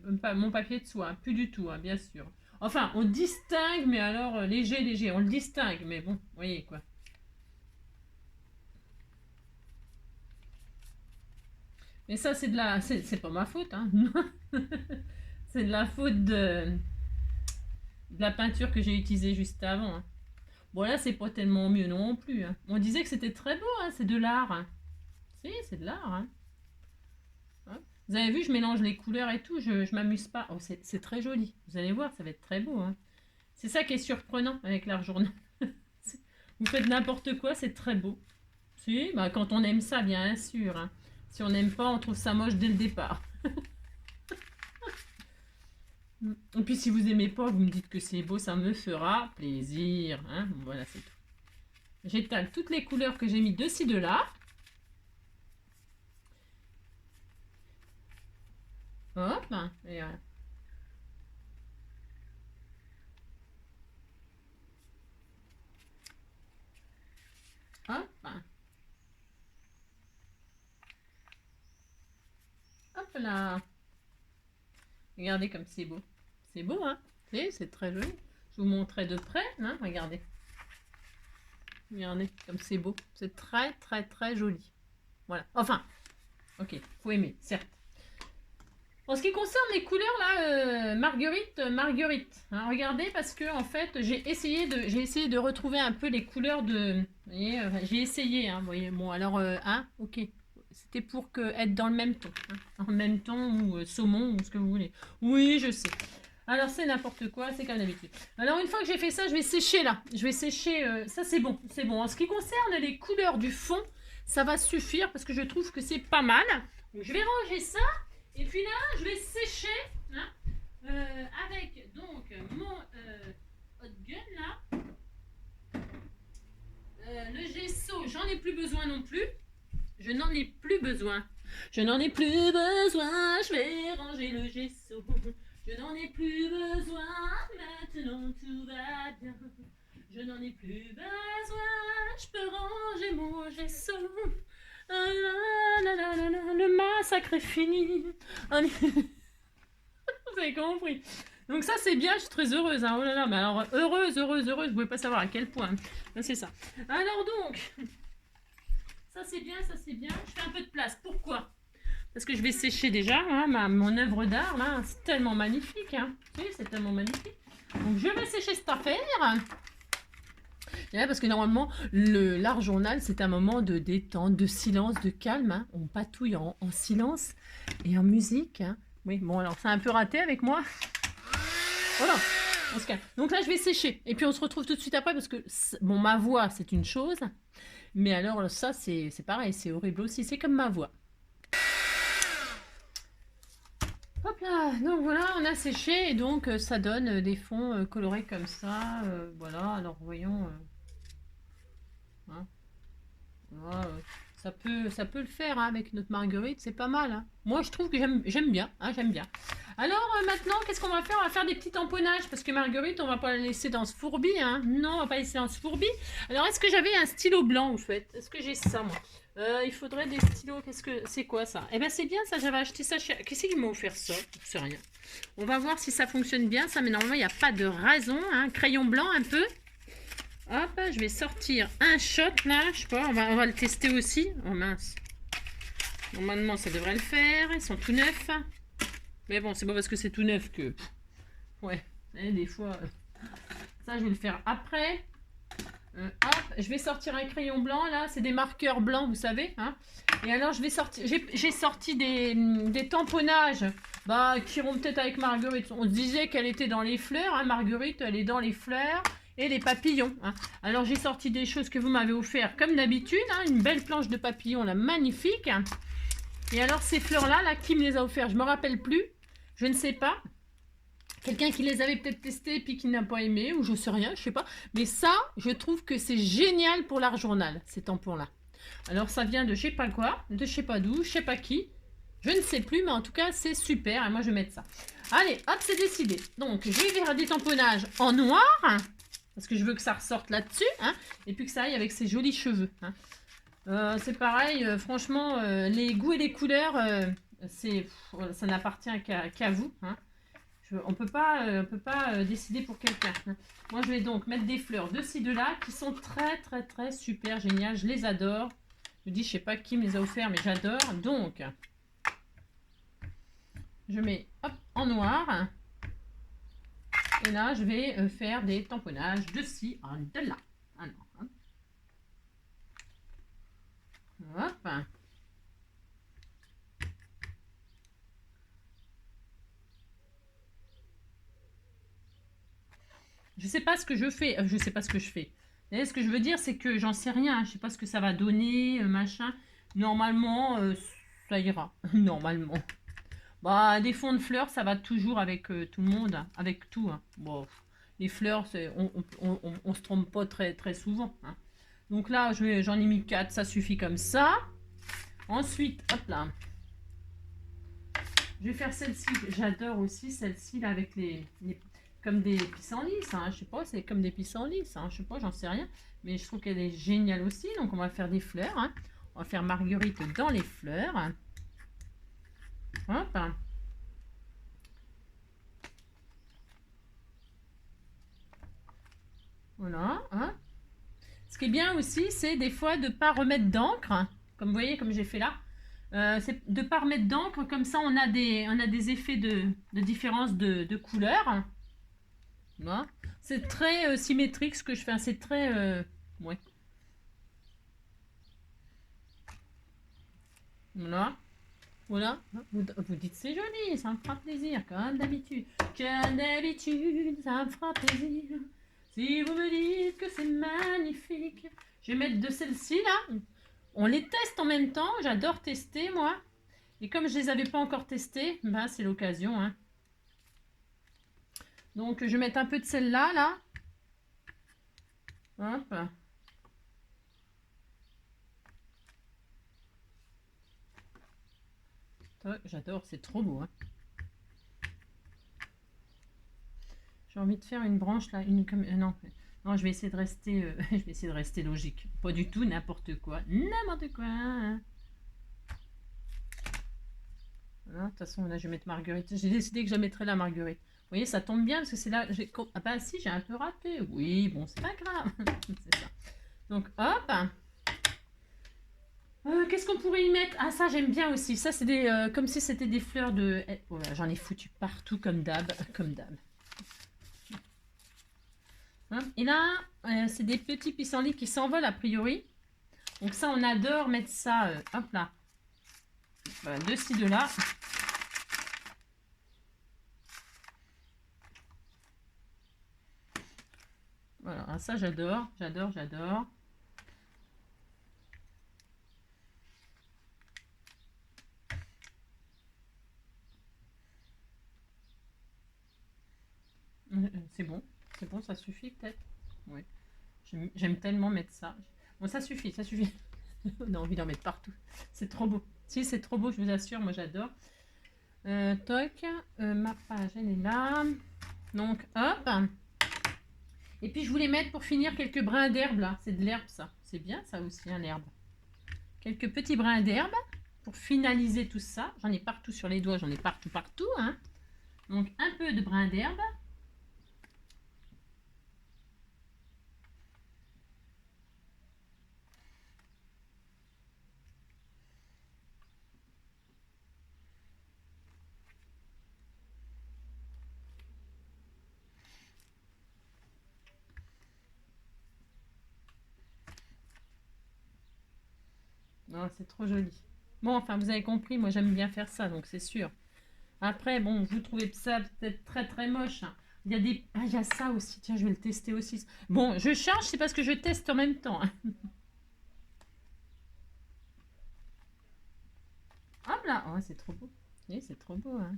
soie, hein, plus du tout, hein, bien sûr. Enfin, on distingue, mais alors léger, on le distingue, mais bon, vous voyez quoi. Mais ça, c'est de la, c'est pas ma faute, hein. C'est de la faute de la peinture que j'ai utilisée juste avant, hein. Bon là, c'est pas tellement mieux non plus, hein. On disait que c'était très beau, hein, c'est de l'art, hein. Si, c'est de l'art, hein. Vous avez vu, je mélange les couleurs et tout, je m'amuse pas. Oh, c'est très joli. Vous allez voir, ça va être très beau, hein. C'est ça qui est surprenant avec l'art journal. Vous faites n'importe quoi, c'est très beau. Si, bah, quand on aime ça, bien sûr, hein. Si on n'aime pas, on trouve ça moche dès le départ. Et puis si vous aimez pas, vous me dites que c'est beau, ça me fera plaisir, hein. Voilà, c'est tout. J'étale toutes les couleurs que j'ai mis de ci, de là. Hop, et hop, hop là. Regardez comme c'est beau. C'est beau, hein? C'est très joli. Je vous montrerai de près, hein? Regardez. Regardez comme c'est beau. C'est très, très, très joli. Voilà. Enfin, ok, faut aimer, certes. En ce qui concerne les couleurs, là, Marguerite, hein, regardez, parce que, en fait, j'ai essayé de retrouver un peu les couleurs de... Vous voyez, j'ai essayé, hein, vous voyez. Bon, alors, hein, ok. C'était pour être dans le même ton. Hein, dans le même ton, ou saumon, ou ce que vous voulez. Oui, je sais. Alors, c'est n'importe quoi, c'est comme d'habitude. Alors, une fois que j'ai fait ça, je vais sécher, là. Je vais sécher... ça, c'est bon, c'est bon. En ce qui concerne les couleurs du fond, ça va suffire, parce que je trouve que c'est pas mal. Donc, je vais ranger ça. Et puis là, je vais sécher, hein, avec donc mon hot gun là. Le gesso, j'en ai plus besoin non plus. Je n'en ai plus besoin. Je n'en ai plus besoin. Je vais ranger le gesso. Je n'en ai plus besoin. Maintenant tout va bien. Je n'en ai plus besoin. Je peux ranger mon gesso. Le massacre est fini. Vous avez compris. Donc ça c'est bien, je suis très heureuse. Hein. Oh là là, mais alors heureuse, vous pouvez pas savoir à quel point. C'est ça. Alors donc, ça c'est bien, ça c'est bien. Je fais un peu de place. Pourquoi? Parce que je vais sécher déjà hein, mon œuvre d'art. Là, c'est tellement magnifique. Hein. Oui, c'est tellement magnifique. Donc je vais sécher cette affaire. Parce que normalement, l'art journal, c'est un moment de détente, de silence, de calme. Hein. On patouille en silence et en musique. Hein. Oui, bon, alors c'est un peu raté avec moi. Voilà, on se calme. Donc là, je vais sécher. Et puis, on se retrouve tout de suite après parce que, bon, ma voix, c'est une chose. Mais alors, ça, c'est pareil, c'est horrible aussi. C'est comme ma voix. Hop là, donc voilà, on a séché et donc ça donne des fonds colorés comme ça. Voilà, alors voyons... Hein. Voilà, ça peut le faire hein, avec notre marguerite, c'est pas mal. Hein. Moi, je trouve que j'aime bien, hein, j'aime bien. Alors maintenant, qu'est-ce qu'on va faire? On va faire des petits tamponnages parce que marguerite, on va pas la laisser dans ce fourbi. Hein. Non, on va pas la laisser dans ce fourbi. Alors, est-ce que j'avais un stylo blanc, en fait? Est-ce que j'ai ça, moi? Il faudrait des stylos. Qu'est-ce que c'est quoi ça? Eh ben, c'est bien ça. J'avais acheté ça chez... Qu'est-ce qui m'a offert ça? Je sais rien. On va voir si ça fonctionne bien, ça. Mais normalement, il n'y a pas de raison. Hein. Crayon blanc, un peu. Hop, je vais sortir un shot là, je sais pas, on va le tester aussi. Oh mince. Normalement, ça devrait le faire. Ils sont tout neufs. Mais bon, c'est pas parce que c'est tout neuf que... Ouais, des fois... Ça, je vais le faire après. Hop, je vais sortir un crayon blanc là. C'est des marqueurs blancs, vous savez. Hein. Et alors, je vais sortir... J'ai sorti des tamponnages qui iront peut-être avec Marguerite. On disait qu'elle était dans les fleurs. Hein. Marguerite, elle est dans les fleurs. Et les papillons. Hein. Alors j'ai sorti des choses que vous m'avez offert comme d'habitude. Hein, une belle planche de papillons, là, magnifique. Et alors ces fleurs-là, là, qui me les a offertes? Je me rappelle plus. Je ne sais pas. Quelqu'un qui les avait peut-être testées puis qui n'a pas aimé, ou je sais rien, je sais pas. Mais ça, je trouve que c'est génial pour l'art journal, ces tampons-là. Alors ça vient de je sais pas quoi, de je sais pas d'où, je sais pas qui. Je ne sais plus, mais en tout cas, c'est super. Et moi, je vais mettre ça. Allez, hop, c'est décidé. Donc, je vais faire des tamponnages en noir. Parce que je veux que ça ressorte là-dessus, hein, et puis que ça aille avec ses jolis cheveux. Hein. C'est pareil, franchement, les goûts et les couleurs, ça n'appartient qu'à vous. Hein. On ne peut pas décider pour quelqu'un. Hein. Moi, je vais donc mettre des fleurs de ci, de là, qui sont très, très, très super géniales. Je les adore. Je dis, je sais pas qui me les a offerts, mais j'adore. Donc, je mets hop, en noir. Et là, je vais faire des tamponnages de ci, de là. Alors, hop. Je sais pas ce que je fais. Je sais pas ce que je fais. Et ce que je veux dire, c'est que j'en sais rien. Je sais pas ce que ça va donner, machin. Normalement, ça ira. Normalement. Bah, des fonds de fleurs, ça va toujours avec tout le monde, hein, avec tout. Hein. Bon, les fleurs, on se trompe pas très, très souvent. Hein. Donc là, j'en ai mis 4, ça suffit comme ça. Ensuite, hop là. Je vais faire celle-ci. J'adore aussi celle-ci là avec comme des pissenlits. Hein. Je sais pas, c'est comme des pissenlits. Hein. Je sais pas, j'en sais rien. Mais je trouve qu'elle est géniale aussi. Donc on va faire des fleurs. Hein. On va faire Marguerite dans les fleurs. Hop. Voilà. Hein. Ce qui est bien aussi, c'est des fois de ne pas remettre d'encre. Comme vous voyez, comme j'ai fait là. C'est de ne pas remettre d'encre. Comme ça, on a des effets de différence de couleur. Voilà. C'est très symétrique ce que je fais. C'est très... ouais. Voilà. Voilà. Vous dites c'est joli, ça me fera plaisir, comme d'habitude. Comme d'habitude, ça me fera plaisir. Si vous me dites que c'est magnifique. Je vais mettre de celles-ci là. On les teste en même temps. J'adore tester moi. Et comme je les avais pas encore testées, ben c'est l'occasion. Hein. Donc je vais mettre un peu de celle-là là. Hop. J'adore, c'est trop beau. Hein. J'ai envie de faire une branche là, non, non, je vais essayer de rester, je vais essayer de rester logique. Pas du tout n'importe quoi, n'importe quoi. Hein. Voilà, de toute façon, là, je vais mettre Marguerite. J'ai décidé que je mettrais la Marguerite. Vous voyez, ça tombe bien parce que c'est là. Ah bah si, j'ai un peu raté. Oui, bon, c'est pas grave. C'est ça. Donc, hop. Qu'est-ce qu'on pourrait y mettre? Ah, ça, j'aime bien aussi. Ça, c'est des, comme si c'était des fleurs de. Oh là, j'en ai foutu partout comme d'hab, comme d'hab. Hein. Et là, c'est des petits pissenlits qui s'envolent a priori. Donc ça, on adore mettre ça, hop là, voilà, de ci, de là. Voilà, ça j'adore, j'adore, j'adore. C'est bon, ça suffit peut-être. Oui, j'aime tellement mettre ça. Bon, ça suffit, ça suffit. On a envie d'en mettre partout. C'est trop beau. Si, c'est trop beau, je vous assure, moi j'adore. Toc, ma page, elle est là. Donc, hop. Et puis, je voulais mettre pour finir quelques brins d'herbe là. C'est de l'herbe, ça. C'est bien, ça aussi, hein, l'herbe. Quelques petits brins d'herbe pour finaliser tout ça. J'en ai partout sur les doigts, j'en ai partout, partout. Hein. Donc, un peu de brins d'herbe. Oh, c'est trop joli. Bon, enfin, vous avez compris, moi j'aime bien faire ça, donc c'est sûr. Après, bon, vous trouvez ça peut-être très très moche. Hein. Il y a des... Ah, il y a ça aussi. Tiens, je vais le tester aussi. Bon, je change, c'est parce que je teste en même temps. Hein. Hop là. Oh, c'est trop beau. Oui, c'est trop beau. Hein.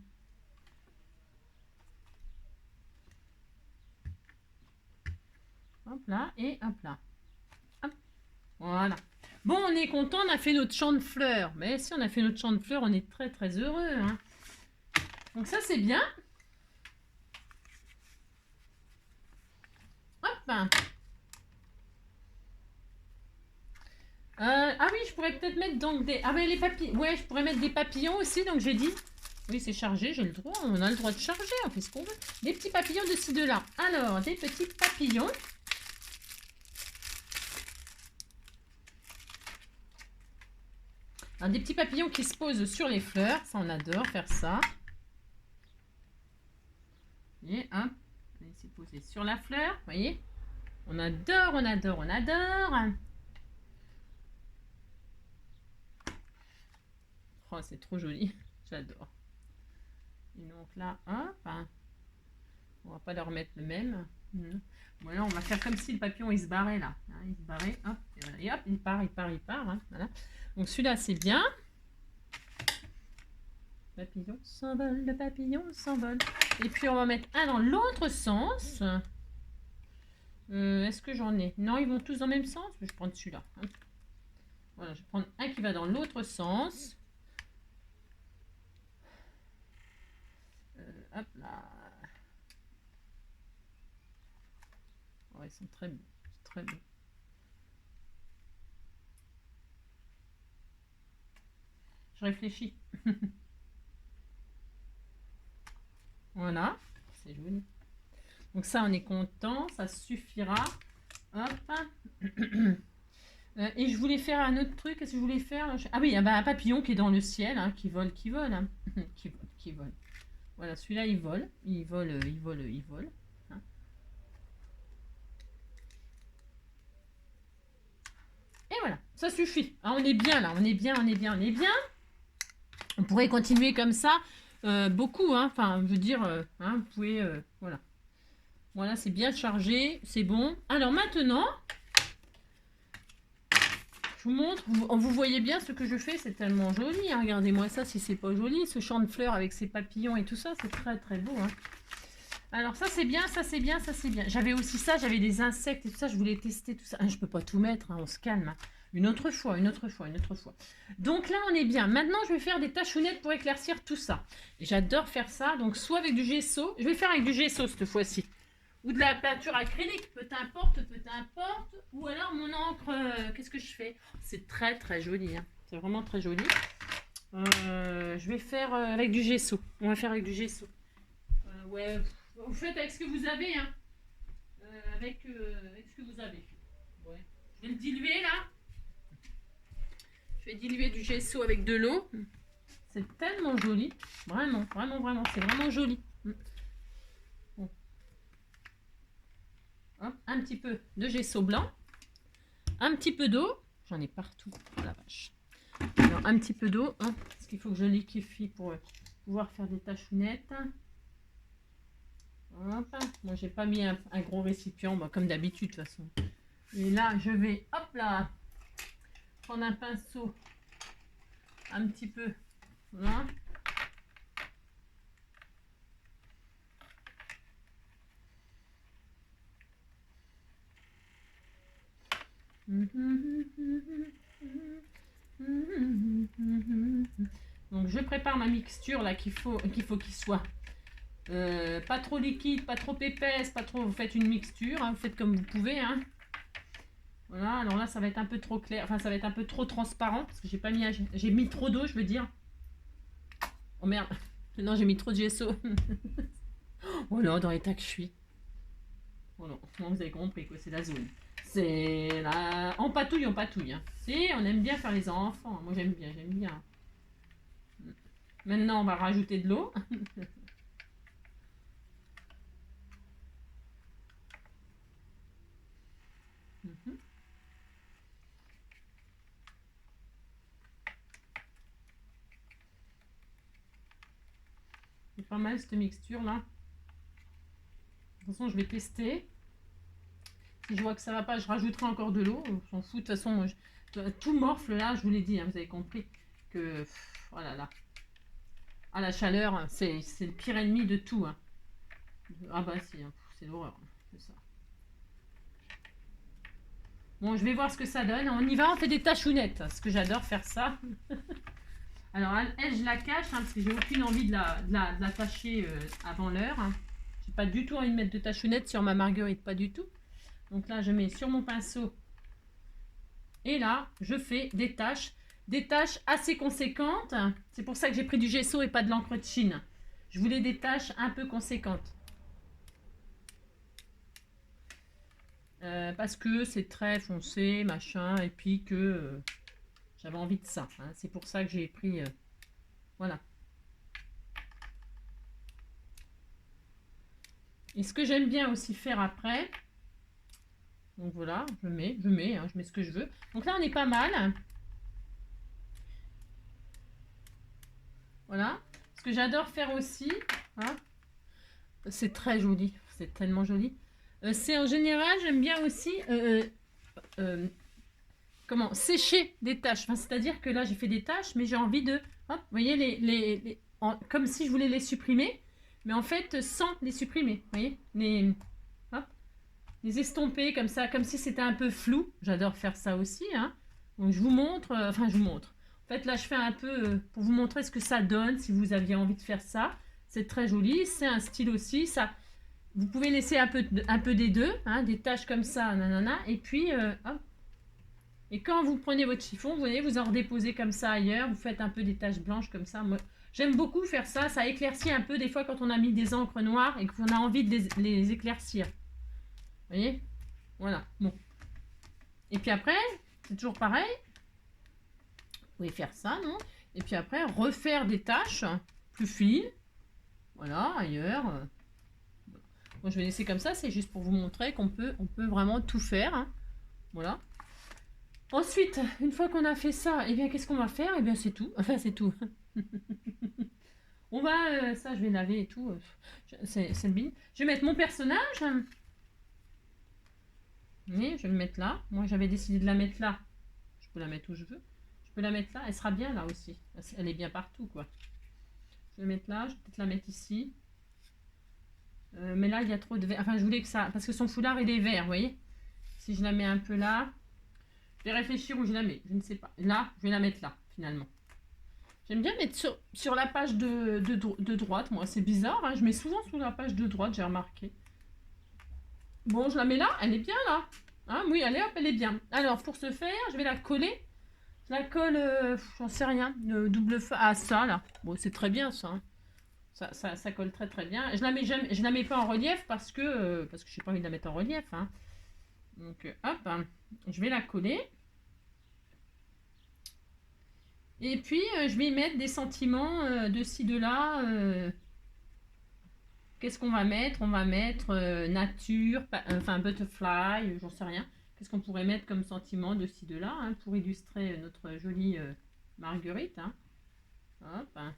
Hop là et hop là. Hop. Voilà. Bon, on est content, on a fait notre champ de fleurs. Mais si on a fait notre champ de fleurs, on est très très heureux. Hein. Donc ça, c'est bien. Hop. Ah oui, je pourrais peut-être mettre donc des... Ah mais les papillons... Ouais, je pourrais mettre des papillons aussi, donc j'ai dit... Oui, c'est chargé, j'ai le droit, on a le droit de charger, on fait ce qu'on veut. Des petits papillons de ci, de là. Alors, des petits papillons. Alors, des petits papillons qui se posent sur les fleurs, ça on adore faire ça. Et hop, on va se poser sur la fleur, vous voyez. On adore, on adore, on adore. Oh, c'est trop joli, j'adore. Et donc là, hop, on va pas leur mettre le même. Voilà, on va faire comme si le papillon il se barrait là. Hein, il se barrait, hop, et hop, il part, il part, il part. Hein, voilà. Donc celui-là c'est bien. Le papillon s'envole, le papillon s'envole. Et puis on va mettre un dans l'autre sens. Est-ce que j'en ai? Non, ils vont tous dans le même sens. Je vais prendre celui-là. Hein. Voilà, je vais prendre un qui va dans l'autre sens. Hop là. Ouais, ils sont très beaux. Très beaux. Je réfléchis. Voilà. C'est joli. Donc ça, on est content. Ça suffira. Hop. Et je voulais faire un autre truc. Qu'est-ce que je voulais faire? Ah oui, un papillon qui est dans le ciel, hein, qui vole, qui vole. Hein. Qui vole. Voilà, celui-là, il vole. Il vole, il vole, il vole. Hein. Et voilà, ça suffit. Ah, on est bien là, on est bien, on est bien, on est bien. On pourrait continuer comme ça. Beaucoup, hein. Enfin, je veux dire, hein, vous pouvez... voilà. Voilà, c'est bien chargé, c'est bon. Alors maintenant... Je vous montre, vous voyez bien ce que je fais, c'est tellement joli, hein. Regardez-moi ça si c'est pas joli, ce champ de fleurs avec ses papillons et tout ça, c'est très très beau. Hein. Alors ça c'est bien, ça c'est bien, ça c'est bien. J'avais aussi ça, j'avais des insectes et tout ça, je voulais tester tout ça. Je peux pas tout mettre, hein, on se calme. Hein. Une autre fois, une autre fois, une autre fois. Donc là on est bien. Maintenant je vais faire des tachounettes pour éclaircir tout ça. J'adore faire ça, donc soit avec du gesso, je vais faire avec du gesso cette fois-ci. Ou de la peinture acrylique, peu importe, ou alors mon encre, qu'est-ce que je fais? C'est très très joli, hein. C'est vraiment très joli. Je vais faire avec du gesso, on va faire avec du gesso. Ouais, vous faites avec ce que vous avez, hein. Avec ce que vous avez. Ouais. Je vais le diluer là. Je vais diluer du gesso avec de l'eau. C'est tellement joli, vraiment, vraiment, vraiment, c'est vraiment joli. Un petit peu de gesso blanc, un petit peu d'eau, j'en ai partout, oh la vache. Alors un petit peu d'eau, hein, parce qu'il faut que je liquéfie pour pouvoir faire des tachounettes. Hop. Moi j'ai pas mis un gros récipient, bah, comme d'habitude de toute façon. Et là je vais, hop là, prendre un pinceau, un petit peu, voilà. Donc je prépare ma mixture là qu'il faut qu'il soit pas trop liquide, pas trop épaisse, pas trop. Vous faites une mixture, hein, vous faites comme vous pouvez. Hein. Voilà, alors là ça va être un peu trop clair, enfin ça va être un peu trop transparent parce que j'ai mis trop d'eau, je veux dire. Oh merde, non j'ai mis trop de gesso. Oh non, dans l'état que je suis. Oh non, vous avez compris quoi, c'est la zone. C'est là, on patouille, Hein. Si, on aime bien faire les enfants. Moi j'aime bien, j'aime bien. Maintenant on va rajouter de l'eau. C'est pas mal cette mixture là. De toute façon je vais tester. Si je vois que ça va pas, je rajouterai encore de l'eau. On s'en fout. De toute façon, moi, tout morfle là, je vous l'ai dit, hein, vous avez compris que... Oh là là. Ah, la chaleur, c'est le pire ennemi de tout. Hein. Ah bah si, hein, c'est l'horreur. C'est ça. Bon, je vais voir ce que ça donne. On y va, on fait des tachounettes. Parce que j'adore faire ça. Alors, elle, je la cache, hein, parce que j'ai aucune envie de la tâcher avant l'heure. Hein. J'ai pas du tout envie de mettre de tachounettes sur ma marguerite, pas du tout. Donc là, je mets sur mon pinceau. Et là, je fais des taches assez conséquentes. C'est pour ça que j'ai pris du gesso et pas de l'encre de Chine. Je voulais des taches un peu conséquentes. Parce que c'est très foncé, machin, et puis que j'avais envie de ça. Hein. C'est pour ça que j'ai pris... voilà. Et ce que j'aime bien aussi faire après... Donc voilà, je mets ce que je veux. Donc là, on est pas mal. Voilà. Ce que j'adore faire aussi, hein, c'est très joli, c'est tellement joli. C'est en général, j'aime bien aussi sécher des taches. Enfin, c'est-à-dire que là, j'ai fait des taches, mais j'ai envie de... Hop, vous voyez, comme si je voulais les supprimer, mais en fait, sans les supprimer. Vous voyez, les estomper comme ça, comme si c'était un peu flou. J'adore faire ça aussi. Hein. Donc je vous montre, je vous montre. En fait, là, je fais un peu pour vous montrer ce que ça donne, si vous aviez envie de faire ça. C'est très joli, c'est un style aussi. Ça, vous pouvez laisser un peu des deux, hein, des taches comme ça, nanana. Et puis, hop. Et quand vous prenez votre chiffon, vous voyez, vous en redéposez comme ça ailleurs. Vous faites un peu des taches blanches comme ça. Moi, j'aime beaucoup faire ça. Ça éclaircit un peu des fois quand on a mis des encres noires et qu'on a envie de les éclaircir. Vous voyez? Voilà. Bon. Et puis après, c'est toujours pareil. Vous pouvez faire ça, non? Et puis après, refaire des taches plus fines. Voilà, ailleurs. Bon, je vais laisser comme ça, c'est juste pour vous montrer qu'on peut vraiment tout faire. Hein. Voilà. Ensuite, une fois qu'on a fait ça, eh bien, qu'est-ce qu'on va faire? Eh bien, c'est tout. Enfin, c'est tout. On va... ça, je vais laver et tout. C'est le bin. Je vais mettre mon personnage. Oui, je vais le mettre là. Moi, j'avais décidé de la mettre là. Je peux la mettre où je veux. Je peux la mettre là. Elle sera bien là aussi. Elle est bien partout, quoi. Je vais mettre là. Je vais peut-être la mettre ici. Mais là, il y a trop de vert. Enfin, je voulais que ça... Parce que son foulard, il est vert, vous voyez? Si je la mets un peu là... Je vais réfléchir où je la mets. Je ne sais pas. Là, je vais la mettre là, finalement. J'aime bien mettre sur la page de droite. Moi, c'est bizarre. Hein, je mets souvent sur la page de droite, j'ai remarqué. Bon, je la mets là. Elle est bien, là. Hein, oui, allez, hop, elle est bien. Alors, pour ce faire, je vais la coller. Je la colle, j'en sais rien, double feu. Ah, ça, là. Bon, c'est très bien, ça. Hein. Ça colle très très bien. Je la mets pas en relief parce que j'ai pas envie de la mettre en relief. Hein. Donc hop, hein, je vais la coller. Et puis je vais y mettre des sentiments de ci, de là. Qu'est-ce qu'on va mettre? On va mettre nature, enfin butterfly, j'en sais rien. Qu'est-ce qu'on pourrait mettre comme sentiment de ci, de là hein, pour illustrer notre jolie marguerite. Hein. Hop. Hein.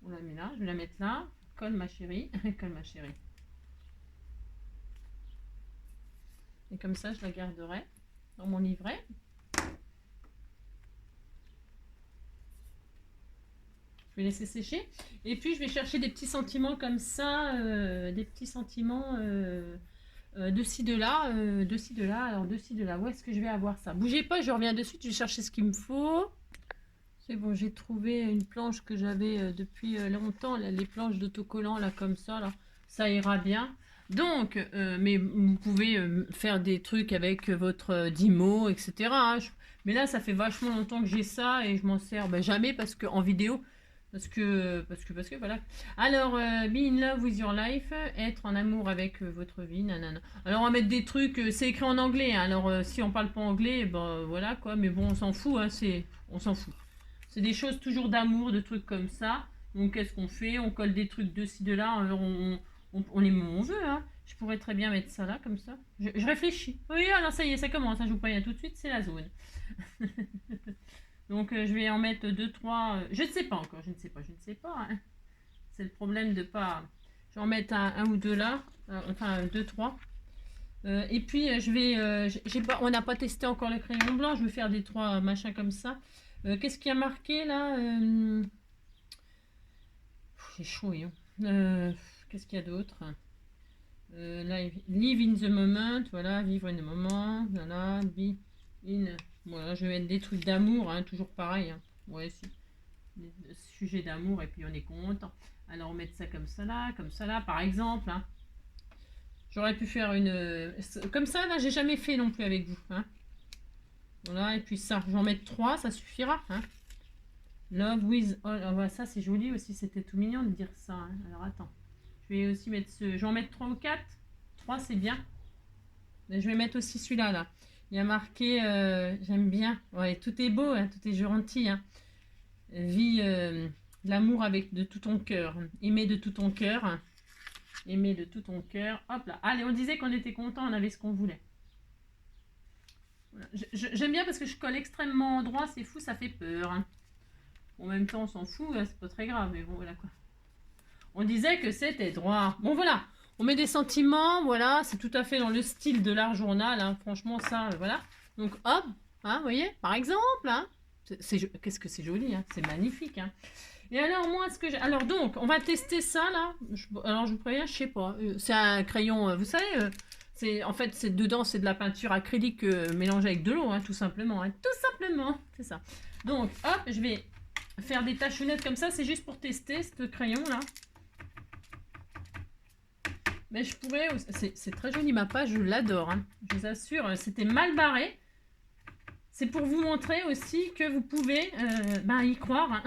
On la met là, je vais la mettre là. Colle ma chérie, colle ma chérie. Et comme ça, je la garderai dans mon livret. Je vais laisser sécher. Et puis, je vais chercher des petits sentiments comme ça, des petits sentiments de ci, de là, de ci, de là. Alors, de ci, de là, où est-ce que je vais avoir ça? Bougez pas, je reviens de suite, je vais chercher ce qu'il me faut. C'est bon, j'ai trouvé une planche que j'avais depuis longtemps, là, les planches d'autocollants, là, comme ça, là. Ça ira bien. Donc, mais vous pouvez faire des trucs avec votre Dymo, etc. Hein. Mais là, ça fait vachement longtemps que j'ai ça et je m'en sers jamais parce que en vidéo. Parce que voilà. Alors, be in love with your life, être en amour avec votre vie, nanana. Alors, on va mettre des trucs, c'est écrit en anglais. Hein. Alors, si on parle pas anglais, ben voilà quoi. Mais bon, on s'en fout, hein, on s'en fout. C'est des choses toujours d'amour, de trucs comme ça. Donc, qu'est-ce qu'on fait? On colle des trucs de ci, de là. Alors, on les met où on veut. Hein. Je pourrais très bien mettre ça là, comme ça. Je réfléchis. Oui, alors ça y est, ça commence. Hein, je vous préviens tout de suite, c'est la zone. Donc, je vais en mettre 2, 3. Je ne sais pas encore. Je ne sais pas. Hein. C'est le problème de pas... Je vais en mettre un ou deux là. Enfin, 2, 3. Et puis, je vais... on n'a pas testé encore le crayon blanc. Je vais faire des 3 machins comme ça. Qu'est-ce qu'il y a marqué là J'ai chaud. Hein. Qu'est-ce qu'il y a d'autre live in the moment, voilà, vivre in the moment, voilà, be in... Voilà, je vais mettre des trucs d'amour, hein, toujours pareil. Hein. Ouais, si. Des sujets d'amour, et puis on est content. Alors, on met ça comme ça là, par exemple. Hein. J'aurais pu faire une... Comme ça, là, j'ai jamais fait non plus avec vous. Hein. Voilà, et puis ça, j'en mets 3, ça suffira. Hein. Love with all. Oh, voilà, ça, c'est joli aussi, c'était tout mignon de dire ça. Hein. Alors, attends. Je vais aussi mettre ce... Je vais en mettre 3 ou 4. 3, c'est bien. Mais je vais mettre aussi celui-là, là. Il y a marqué... j'aime bien. Ouais, tout est beau, hein, tout est gentil. Hein. Vis l'amour avec de tout ton cœur. Aimer de tout ton cœur. Aimer de tout ton cœur. Hop là. Allez, on disait qu'on était content, on avait ce qu'on voulait. Voilà. J'aime bien parce que je colle extrêmement droit, c'est fou, ça fait peur. Hein. En même temps, on s'en fout, hein, c'est pas très grave, mais bon, voilà quoi. On disait que c'était droit. Bon, voilà. On met des sentiments, voilà. C'est tout à fait dans le style de l'art journal. Hein. Franchement, ça, voilà. Donc, hop, hein, vous voyez, par exemple. Hein. Qu'est-ce que c'est joli, hein. C'est magnifique. Hein. Et alors, moi, ce que j'ai... Alors, donc, on va tester ça, là. Alors, je vous préviens, je sais pas. C'est un crayon, vous savez, En fait, c'est dedans, c'est de la peinture acrylique mélangée avec de l'eau, hein, tout simplement. Hein, tout simplement, c'est ça. Donc, hop, je vais faire des tachonnettes comme ça. C'est juste pour tester ce crayon-là. Mais je pourrais... C'est très joli, ma page, je l'adore. Hein, je vous assure, c'était mal barré. C'est pour vous montrer aussi que vous pouvez y croire. Hein.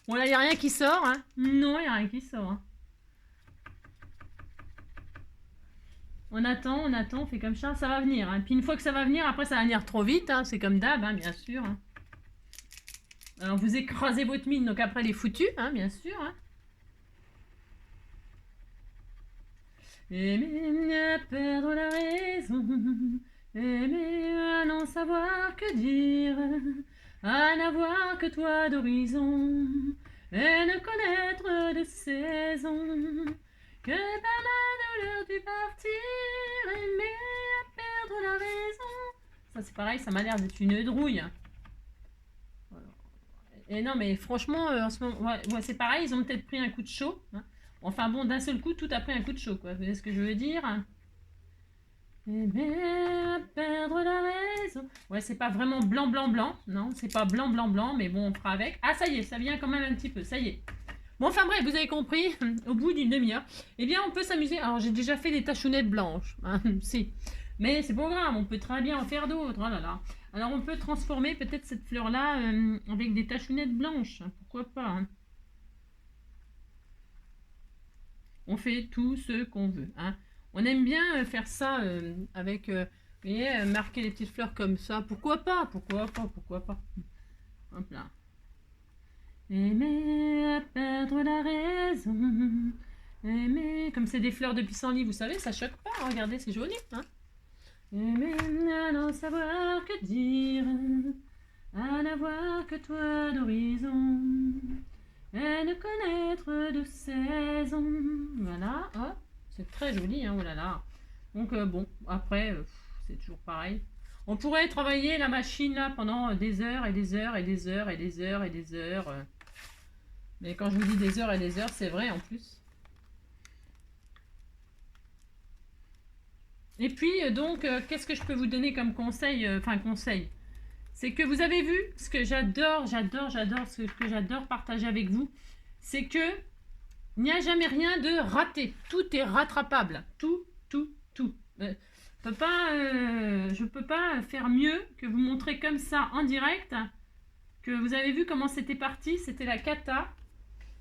Bon, là, il n'y a rien qui sort. Hein. Non, il n'y a rien qui sort. Hein. On attend, on fait comme ça va venir. Hein. Puis une fois que ça va venir, après ça va venir trop vite. Hein. C'est comme d'hab, hein, bien sûr. Hein. Alors vous écrasez votre mine, donc après elle est foutue, hein, bien sûr. Hein. Aimer à perdre la raison, aimer à n'en savoir que dire, à n'avoir que toi d'horizon, et ne connaître de saison. Que par la douleur du partir, aimer à perdre la raison. Ça c'est pareil, ça m'a l'air d'être une drouille. Et non mais franchement, en ce moment, ouais, c'est pareil, ils ont peut-être pris un coup de chaud. Hein. Enfin bon, d'un seul coup, tout a pris un coup de chaud, quoi. Vous voyez ce que je veux dire? Aimer à perdre la raison. Ouais, c'est pas vraiment blanc, blanc, blanc. Non, c'est pas blanc, blanc, blanc, mais bon, on fera avec. Ah, ça y est, ça vient quand même un petit peu, ça y est. Bon, enfin bref, vous avez compris, au bout d'une demi-heure, eh bien, on peut s'amuser. Alors, j'ai déjà fait des tachonnettes blanches, hein, si. Mais c'est pas grave, on peut très bien en faire d'autres. Oh là là. Alors, on peut transformer peut-être cette fleur-là avec des tachonnettes blanches. Hein, pourquoi pas, hein. On fait tout ce qu'on veut. Hein. On aime bien faire ça avec, vous voyez, marquer les petites fleurs comme ça. Pourquoi pas? Pourquoi pas? Pourquoi pas? Hop là. Aimer à perdre la raison. Aimer, comme c'est des fleurs de pissenlit, vous savez, ça choque pas. Regardez, c'est joli. Hein. Aimer à n'en savoir que dire, à n'avoir que toi d'horizon, et ne connaître de saison. Voilà, oh, c'est très joli, hein, oh là là. Donc bon, après, c'est toujours pareil. On pourrait travailler la machine là pendant des heures et des heures et des heures et des heures et des heures. Mais quand je vous dis des heures et des heures, c'est vrai en plus. Et puis, donc, qu'est-ce que je peux vous donner comme conseil? Conseil. C'est que vous avez vu, ce que j'adore, ce que j'adore partager avec vous, c'est que il n'y a jamais rien de raté. Tout est rattrapable. Tout. Je peux pas faire mieux que vous montrer comme ça en direct que vous avez vu comment c'était parti, c'était la cata.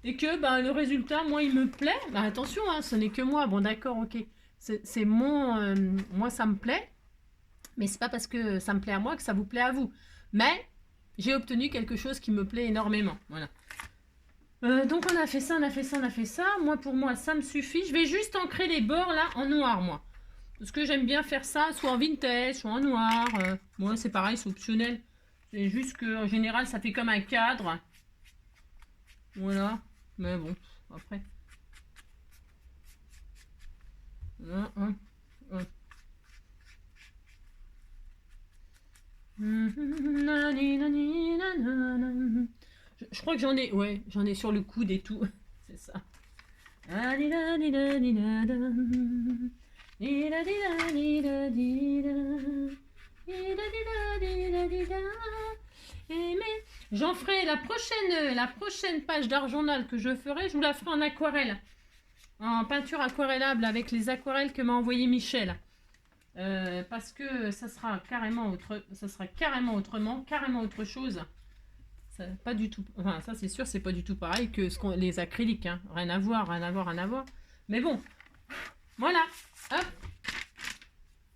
Et que le résultat, moi, il me plaît. Attention, hein, ce n'est que moi. Bon, d'accord, ok. C'est mon... moi, ça me plaît. Mais c'est pas parce que ça me plaît à moi que ça vous plaît à vous. Mais j'ai obtenu quelque chose qui me plaît énormément. Voilà. Donc, on a fait ça. Moi, pour moi, ça me suffit. Je vais juste ancrer les bords, là, en noir, moi. Parce que j'aime bien faire ça, soit en vintage, soit en noir. Moi, c'est pareil, c'est optionnel. C'est juste qu'en général, ça fait comme un cadre. Voilà. Mais bon, après. Je crois que j'en ai, ouais, j'en ai sur le coude et tout. C'est ça. J'en ferai la prochaine page d'art journal que je ferai, je vous la ferai en aquarelle. En peinture aquarellable avec les aquarelles que m'a envoyé Michel. Parce que ça sera carrément autrement, carrément autre chose. Ça, pas du tout. Enfin, ça c'est sûr, c'est pas du tout pareil que les acryliques. Hein. Rien à voir. Mais bon, voilà. Hop.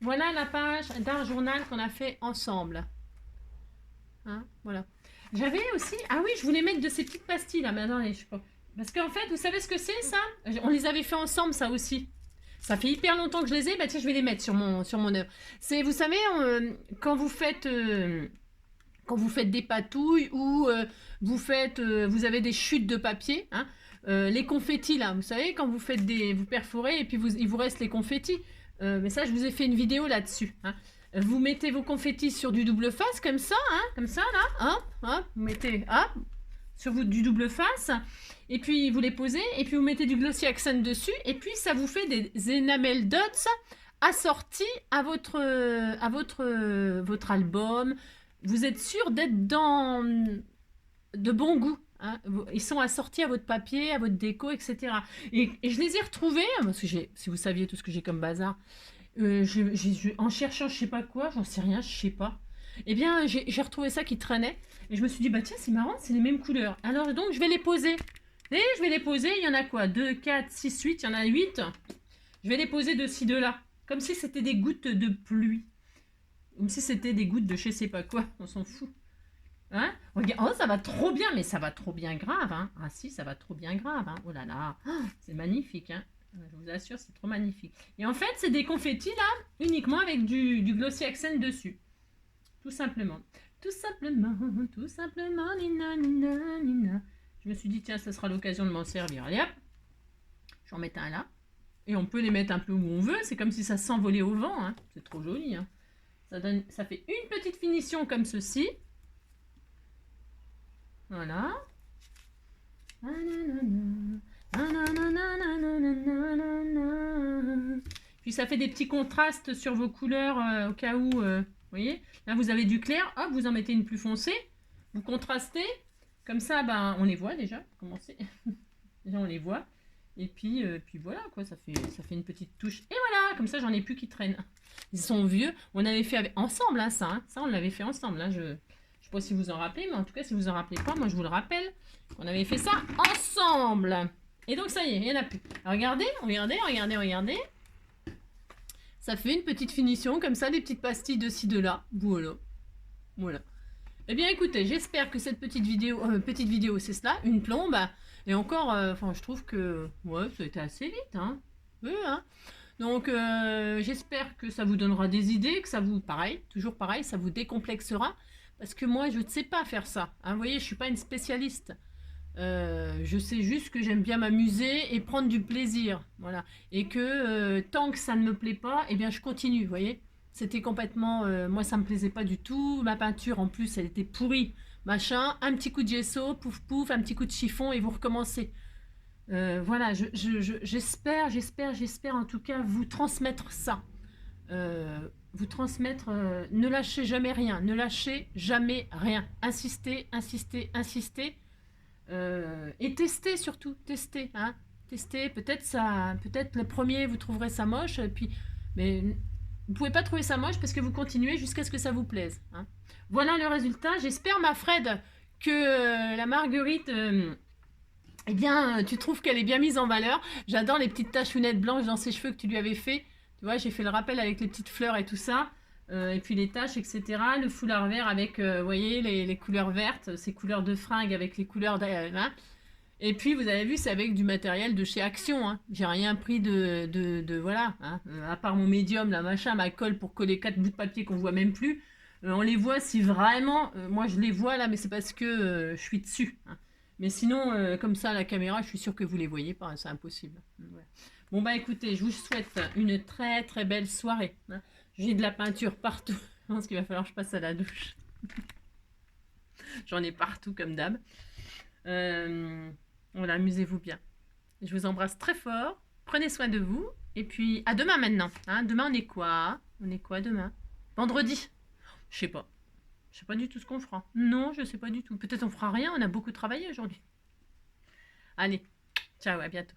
Voilà la page d'art journal qu'on a fait ensemble. Hein, voilà. J'avais aussi... Ah oui, je voulais mettre de ces petites pastilles là. Mais attendez, je sais pas. Parce qu'en fait, vous savez ce que c'est ça? On les avait fait ensemble, ça aussi. Ça fait hyper longtemps que je les ai. Bah tiens, je vais les mettre sur mon œuvre. C'est, vous savez, quand vous faites des patouilles ou vous avez des chutes de papier, hein, les confettis là, vous savez, quand vous faites vous perforez et puis il vous reste les confettis. Mais ça, je vous ai fait une vidéo là-dessus. Hein. Vous mettez vos confettis sur du double face comme ça là, hop, vous mettez, hop, du double face. Et puis vous les posez, et puis vous mettez du Glossy Accent dessus, et puis ça vous fait des enamel dots assortis à votre album. Vous êtes sûr d'être dans de bon goût. Hein. Ils sont assortis à votre papier, à votre déco, etc. Et je les ai retrouvés, parce que si vous saviez tout ce que j'ai comme bazar, en cherchant je sais pas quoi, j'en sais rien, je sais pas. Eh bien, j'ai retrouvé ça qui traînait. Et je me suis dit, bah tiens, c'est marrant, c'est les mêmes couleurs. Alors donc, je vais les poser. Et je vais les poser, il y en a quoi 2, 4, 6, 8, il y en a 8. Je vais les poser de ci, de là. Comme si c'était des gouttes de pluie. Comme si c'était des gouttes de je sais pas quoi, on s'en fout. Hein? Regarde, oh, ça va trop bien, mais ça va trop bien grave. Hein? Ah si, ça va trop bien grave. Hein? Oh là là, oh, c'est magnifique. Hein? Je vous assure, c'est trop magnifique. Et en fait, c'est des confettis là, uniquement avec du Glossy Accent dessus. Tout simplement. Tout simplement, nina, nina, nina. Je me suis dit, tiens, ça sera l'occasion de m'en servir. Allez hop, j'en mets un là. Et on peut les mettre un peu où on veut. C'est comme si ça s'envolait au vent. Hein. C'est trop joli. Hein. Ça fait une petite finition comme ceci. Voilà. Puis ça fait des petits contrastes sur vos couleurs au cas où, vous voyez, là vous avez du clair, hop, vous en mettez une plus foncée, vous contrastez, comme ça, ben, on les voit déjà, commencez, déjà on les voit, et puis voilà, quoi, ça fait une petite touche, et voilà, comme ça j'en ai plus qui traînent. Ils sont vieux, on avait fait ensemble, hein, ça on l'avait fait ensemble, hein, je sais pas si vous en rappelez, mais en tout cas, si vous en rappelez pas, moi je vous le rappelle, on avait fait ça ensemble. Et donc ça y est, il n'y en a plus. Regardez, regardez. Ça fait une petite finition, comme ça, des petites pastilles de ci, de là. Voilà. Eh bien, écoutez, j'espère que cette petite vidéo, c'est cela, une plombe. Et encore, je trouve que, ouais, ça a été assez vite, hein. Oui, hein. Donc, j'espère que ça vous donnera des idées, que ça vous, toujours pareil, ça vous décomplexera. Parce que moi, je ne sais pas faire ça. Hein, vous voyez, je ne suis pas une spécialiste. Je sais juste que j'aime bien m'amuser et prendre du plaisir. Voilà. Et que tant que ça ne me plaît pas, eh bien, je continue. Vous voyez, c'était complètement... moi, ça ne me plaisait pas du tout. Ma peinture, en plus, elle était pourrie. Machin, un petit coup de gesso, pouf pouf, un petit coup de chiffon et vous recommencez. Voilà, j'espère en tout cas vous transmettre ça. Vous transmettre, ne lâchez jamais rien, insistez, et testez surtout, hein, testez, peut-être le premier vous trouverez ça moche, mais vous pouvez pas trouver ça moche parce que vous continuez jusqu'à ce que ça vous plaise, hein. Voilà le résultat, j'espère ma Fred que la marguerite, eh bien tu trouves qu'elle est bien mise en valeur. J'adore les petites tachounettes blanches dans ses cheveux que tu lui avais fait. Tu vois, j'ai fait le rappel avec les petites fleurs et tout ça. Et puis les taches, etc. Le foulard vert avec, vous voyez, les couleurs vertes, ces couleurs de fringues avec les couleurs... Hein. Et puis, vous avez vu, c'est avec du matériel de chez Action. Hein. J'ai rien pris voilà. Hein. À part mon médium, là, machin, ma colle pour coller 4 bouts de papier qu'on voit même plus. On les voit si vraiment... moi, je les vois là, mais c'est parce que je suis dessus. Hein. Mais sinon, comme ça, à la caméra, je suis sûre que vous les voyez pas. Hein, c'est impossible. Ouais. Bon, bah écoutez, je vous souhaite une très très belle soirée. Hein. J'ai de la peinture partout. Je pense qu'il va falloir que je passe à la douche. J'en ai partout comme d'hab. Voilà, amusez-vous bien. Je vous embrasse très fort. Prenez soin de vous. Et puis, à demain maintenant. Hein. Demain, on est quoi demain? Vendredi. Je sais pas. Je sais pas du tout ce qu'on fera. Non, je sais pas du tout. Peut-être on fera rien. On a beaucoup travaillé aujourd'hui. Allez, ciao, à bientôt.